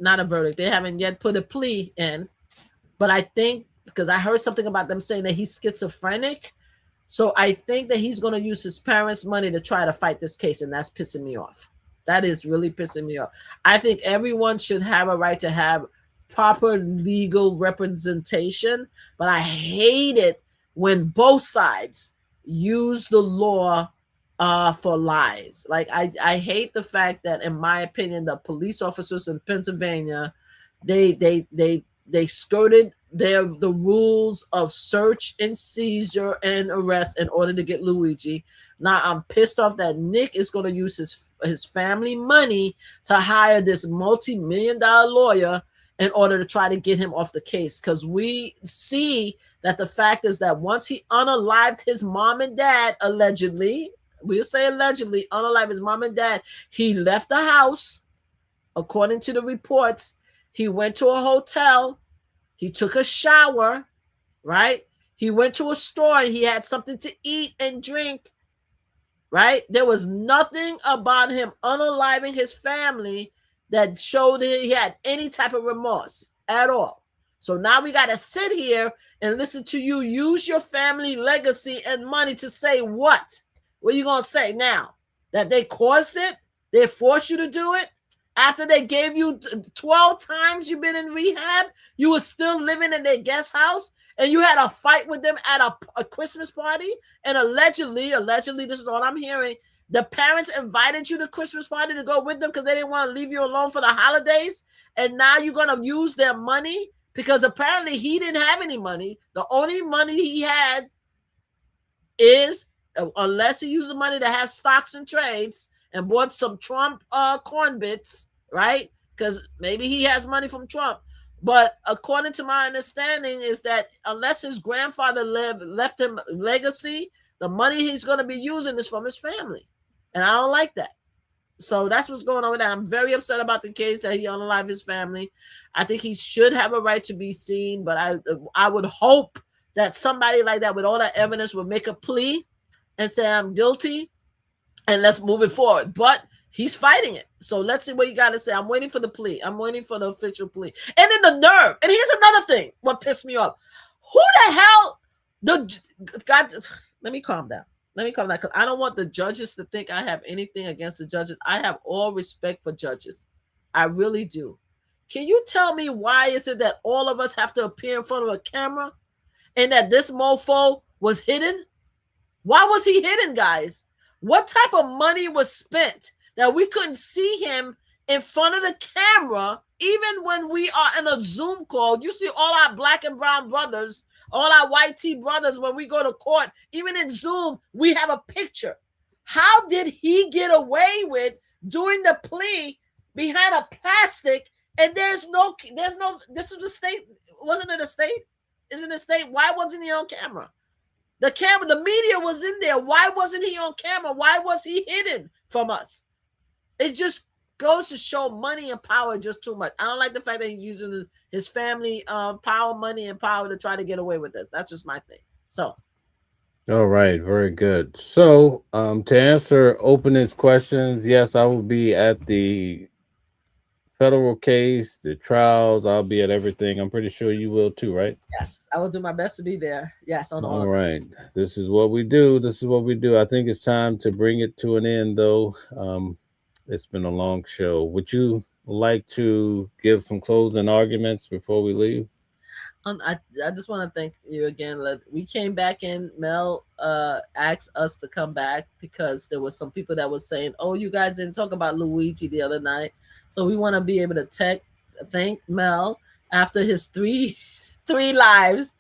a verdict. They haven't yet put a plea in, but I think, because I heard something about them saying that he's schizophrenic, so I think that he's going to use his parents' money to try to fight this case, and that's pissing me off. That is really pissing me off. I think everyone should have a right to have proper legal representation, but I hate it when both sides use the law for lies. Like I hate the fact that, in my opinion, the police officers in Pennsylvania, they skirted the rules of search and seizure and arrest in order to get Luigi. Now I'm pissed off that Nick is going to use his family money to hire this multi-million-dollar lawyer in order to try to get him off the case, because we see that the fact is that once he unalived his mom and dad, allegedly, we'll say allegedly, unalived his mom and dad, he left the house. According to the reports, he went to a hotel, he took a shower, right? He went to a store and he had something to eat and drink, right? There was nothing about him unaliving his family that showed he had any type of remorse at all. So now we got to sit here and listen to you use your family legacy and money to say what? What are you going to say now? That they caused it? They forced you to do it? After they gave you 12 times you've been in rehab, you were still living in their guest house, and you had a fight with them at a Christmas party, and allegedly, this is what I'm hearing, the parents invited you to the Christmas party to go with them because they didn't want to leave you alone for the holidays, and now you're going to use their money because apparently he didn't have any money. The only money he had is, unless he used the money to have stocks and trades and bought some Trump corn bits, right? Because maybe he has money from Trump. But according to my understanding is that unless his grandfather left him legacy, the money he's going to be using is from his family. And I don't like that. So that's what's going on with that. I'm very upset about the case that he unalived his family. I think he should have a right to be seen, but I would hope that somebody like that with all that evidence would make a plea and say, I'm guilty, and let's move it forward. But he's fighting it. So let's see what you got to say. I'm waiting for the plea. I'm waiting for the official plea. And then the nerve. And here's another thing. What pissed me off. Who the hell? God, let me calm down. let me come back, because I don't want the judges to think I have anything against the judges. I have all respect for judges. I really do. Can you tell me why is it that all of us have to appear in front of a camera and that this mofo was hidden? Why was he hidden, guys? What type of money was spent that we couldn't see him in front of the camera? Even when we are in a Zoom call, you see all our black and brown brothers, all our white tea brothers, when we go to court, even in Zoom, we have a picture. How did he get away with doing the plea behind a plastic? And there's no, this is the state. Wasn't it a state? Isn't it a state? Why wasn't he on camera? The camera, the media was in there. Why wasn't he on camera? Why was he hidden from us? It just goes to show money and power just too much. I don't like the fact that he's using his family power, money, and power to try to get away with this. That's just my thing. So. All right, very good. So to answer openings questions, yes, I will be at the federal case, the trials. I'll be at everything. I'm pretty sure you will too, right? Yes, I will do my best to be there. Yes, on all right. This is what we do. This is what we do. I think it's time to bring it to an end, though. It's been a long show. Would you like to give some closing arguments before we leave? I just want to thank you again. We came back in. Mel asked us to come back because there were some people that were saying, "Oh, you guys didn't talk about Luigi the other night." So we want to be able to thank Mel after his three lives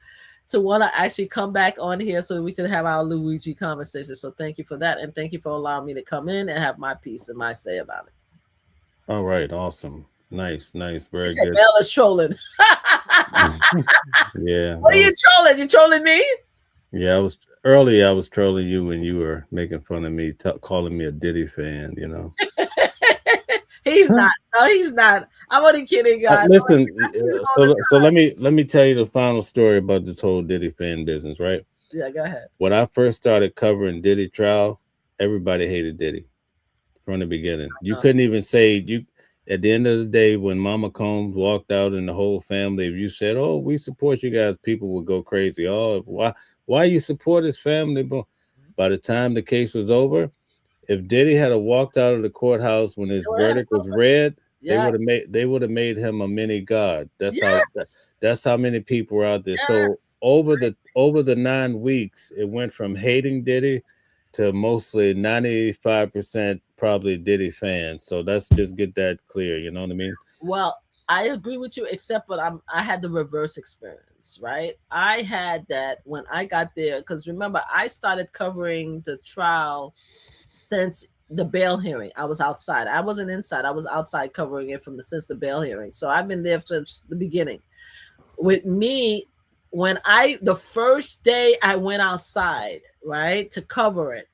to want to actually come back on here so we could have our Luigi conversation. So thank you for that, and thank you for allowing me to come in and have my piece and my say about it. All right, awesome. Nice, very good. Mel is trolling. Yeah. What are you trolling? You trolling me? Yeah, I was trolling you when you were making fun of me, calling me a Diddy fan, you know. He's not. No, he's not. I'm only kidding, guys. Listen, so let me tell you the final story about this whole Diddy fan business, right? Yeah, go ahead. When I first started covering Diddy trial, everybody hated Diddy from the beginning. You couldn't even say at the end of the day, when Mama Combs walked out and the whole family, if you said, "Oh, we support you guys," people would go crazy. Oh, why you support his family? By the time the case was over, if Diddy had walked out of the courthouse when his verdict was read, they would have made him a mini god. That's how many people were out there. So over the 9 weeks, it went from hating Diddy to mostly 95% probably Diddy fans. So let's just get that clear. You know what I mean? Well, I agree with you, except for I had the reverse experience, right? I had that when I got there, because remember, I started covering the trial since the bail hearing. I was outside. I wasn't inside. I was outside covering it since the bail hearing. So I've been there since the beginning. With me, the first day I went outside, right, to cover it,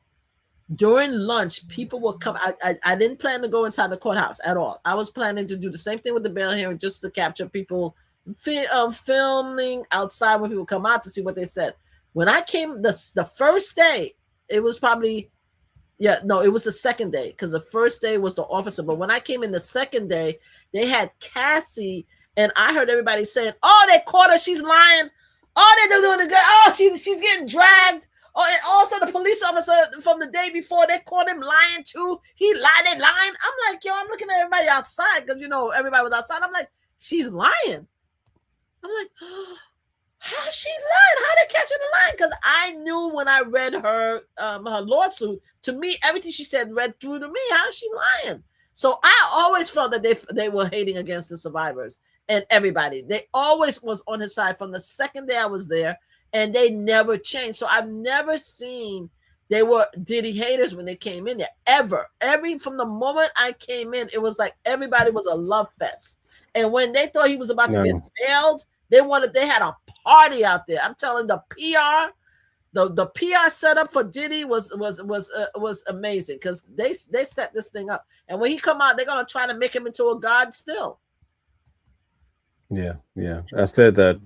during lunch, people would come. I didn't plan to go inside the courthouse at all. I was planning to do the same thing with the bail hearing, just to capture people filming outside when people come out to see what they said. When I came the first day, it was probably, it was the second day, because the first day was the officer. But when I came in the second day, they had Cassie, and I heard everybody saying, "Oh, they caught her. She's lying. Oh, they're doing the good. Oh, she's getting dragged. Oh, and also the police officer from the day before, they caught him lying too. He lied, they lying." I'm like, I'm looking at everybody outside, because everybody was outside. I'm like, she's lying. I'm like, how is she lying? How they catching the lying? Because I knew when I read her lawsuit, to me, everything she said read through to me. How is she lying? So I always felt that they were hating against the survivors and everybody. They always was on his side from the second day I was there. And they never changed. So I've never seen they were Diddy haters when they came in there, ever. From the moment I came in, it was like everybody was a love fest. And when they thought he was about to get bailed, they had a party out there. I'm telling the PR, the PR setup for Diddy was amazing, because they set this thing up. And when he come out, they're gonna try to make him into a god still. Yeah. I said that,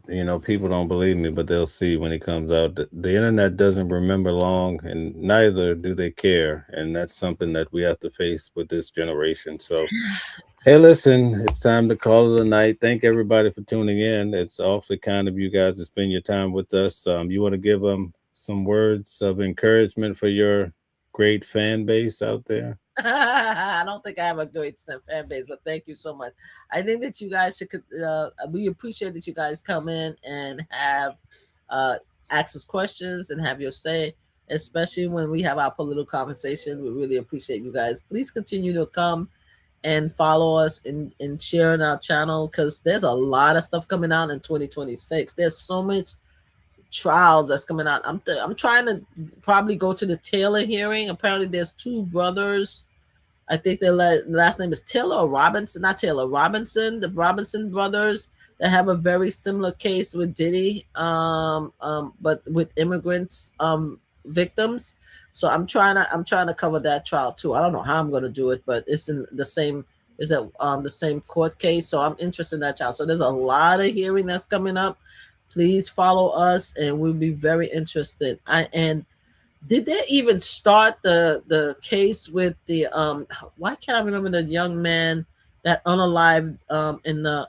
people don't believe me, but they'll see when he comes out. The internet doesn't remember long, and neither do they care. And that's something that we have to face with this generation. So, hey, listen, it's time to call it a night. Thank everybody for tuning in. It's awfully kind of you guys to spend your time with us. You want to give them some words of encouragement for your great fan base out there? I don't think I have a great fan base, but thank you so much. I think that you guys should. We appreciate that you guys come in and have ask us questions and have your say, especially when we have our political conversation. We really appreciate you guys. Please continue to come and follow us and share in our channel because there's a lot of stuff coming out in 2026. There's so much trials that's coming out. I'm trying to probably go to the Taylor hearing. Apparently, there's two brothers. I think their last name is Taylor or Robinson, not Taylor, Robinson, the Robinson brothers that have a very similar case with Diddy, but with immigrants victims. So I'm trying to cover that trial too. I don't know how I'm going to do it, but it's in the same the same court case. So I'm interested in that trial. So there's a lot of hearing that's coming up. Please follow us, and we'll be very interested. Did they even start the case with the why can't I remember the young man that unalived in the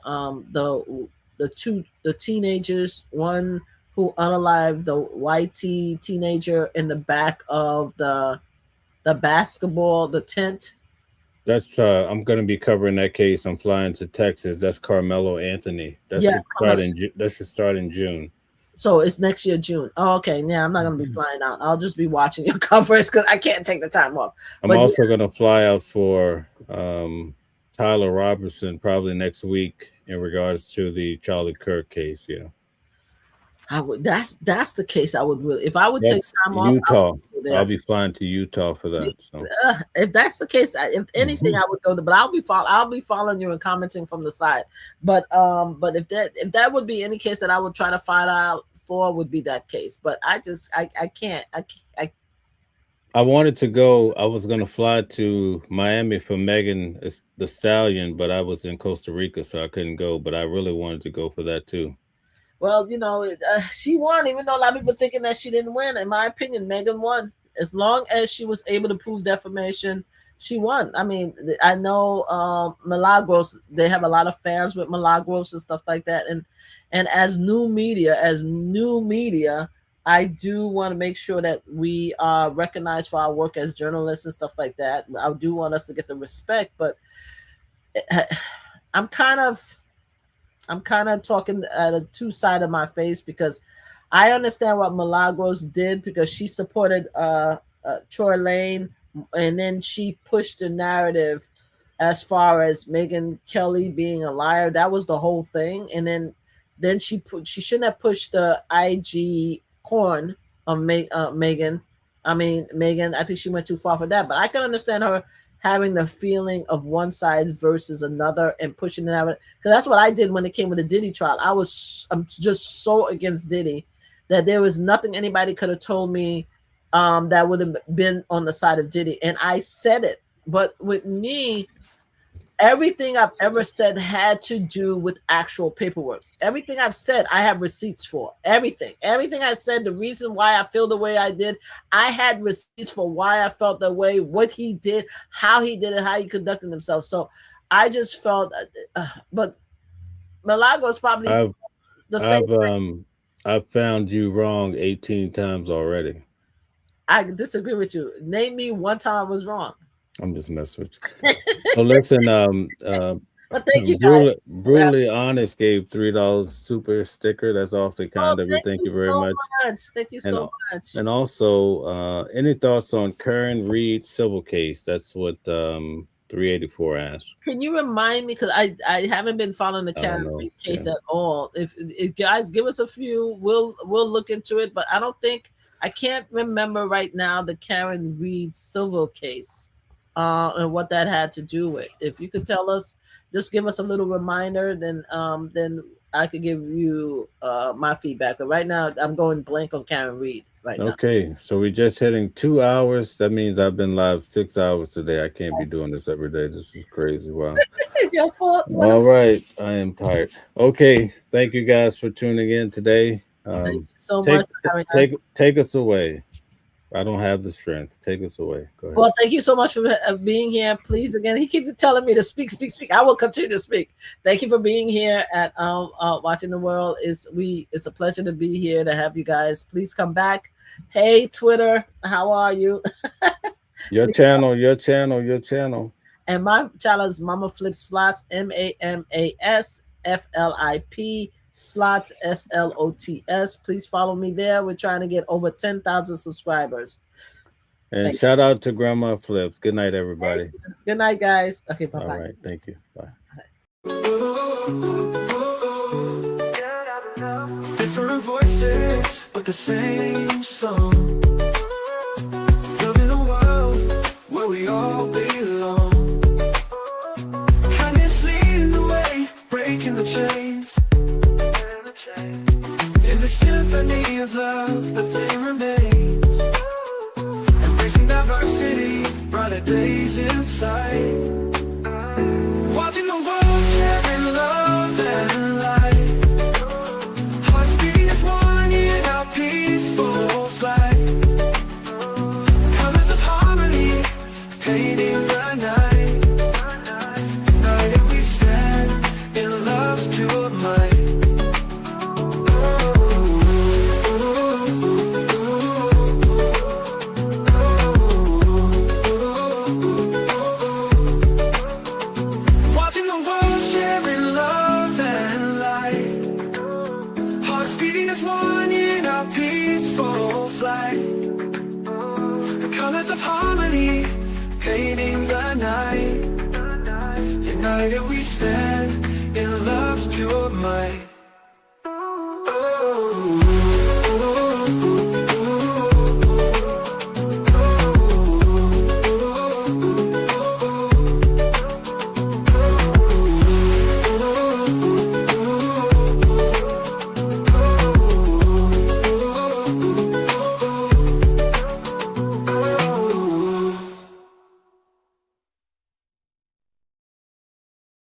teenagers, one who unalived the YT teenager in the back of the basketball, the tent? That's I'm going to be covering that case. I'm flying to Texas. That's Carmelo Anthony. That should start in June. So it's next year, June. Oh, okay. Yeah, I'm not going to be flying out. I'll just be watching your coverage because I can't take the time off. I'm also going to fly out for Tyler Robertson probably next week in regards to the Charlie Kirk case. Yeah. I would. That's the case. I would really, if I would take time off, Utah. I'll be flying to Utah for that. So if that's the case, if anything, I would go to. But I'll be following you and commenting from the side. But if that would be any case that I would try to find out for, would be that case. But I can't. I wanted to go. I was going to fly to Miami for Megan Thee Stallion, but I was in Costa Rica, so I couldn't go. But I really wanted to go for that too. Well, she won, even though a lot of people thinking that she didn't win. In my opinion, Megan won. As long as she was able to prove defamation, she won. I mean, I know Milagros, they have a lot of fans with Milagros and stuff like that. And as new media, I do want to make sure that we are recognized for our work as journalists and stuff like that. I do want us to get the respect, but I'm kind of talking at a two-sided of my face because I understand what Milagros did because she supported Troy Lane, and then she pushed the narrative as far as Megyn Kelly being a liar. That was the whole thing, and then she shouldn't have pushed the IG corn on Megyn. I mean, Megyn, I think she went too far for that, but I can understand her having the feeling of one side versus another and pushing it out. Because that's what I did when it came with the Diddy trial. I'm just so against Diddy that there was nothing anybody could have told me that would have been on the side of Diddy. And I said it. But with me, everything I've ever said had to do with actual paperwork. Everything I've said, I have receipts for. Everything I said, the reason why I feel the way I did, I had receipts for why I felt that way, what he did, how he did it, how he conducted himself. So I just felt, but Milagros probably the same. I've found you wrong 18 times already. I disagree with you. Name me one time I was wrong. I'm just messing with you. So listen, but thank you guys. Brutally Honest gave $3 super sticker. That's awfully kind of you. Thank you very much. Thank you so much. And also, any thoughts on Karen Reed civil case? That's what 384 asked. Can you remind me, because I haven't been following the Karen Reed case at all. If guys give us a few, we'll look into it. But I can't remember right now the Karen Reed civil case. And what that had to do with. If you could tell us, just give us a little reminder, then I could give you my feedback. But right now, I'm going blank on Karen Reed right now. Okay, so we're just hitting 2 hours. That means I've been live 6 hours today. I can't be doing this every day. This is crazy. Wow. It's your fault. All right, I am tired. Okay, thank you guys for tuning in today. Thank you so much for having us. Take us away. I don't have the strength. Take us away. Go ahead. Well, thank you so much for being here. Please, again, he keeps telling me to speak. I will continue to speak. Thank you for being here at Watching the World. It's a pleasure to be here to have you guys. Please come back. Hey, Twitter, how are you? Your channel, your channel, your channel. And my channel is Mama Flip Slots, MAMASFLIP Slots, SLOTS. Please follow me there. We're trying to get over 10,000 subscribers. And shout out to Grandma Flips. Good night, everybody. Good night, guys. Okay, bye-bye. All right, thank you. Bye. Different voices, but the same song. Living a world where we all belong. Kindness leading the way, breaking the chains. In the symphony of love, the thing remains. Embracing diversity, brighter days in sight. Watching the world sharing love and light. Hearts beating as one in our peaceful flight. Colors of harmony, painting the night. United we stand in love's pure might. Watching the world sharing love and light. Hearts beating as one in our peaceful flight. The colors of harmony, painting the night. United we stand in love's pure might.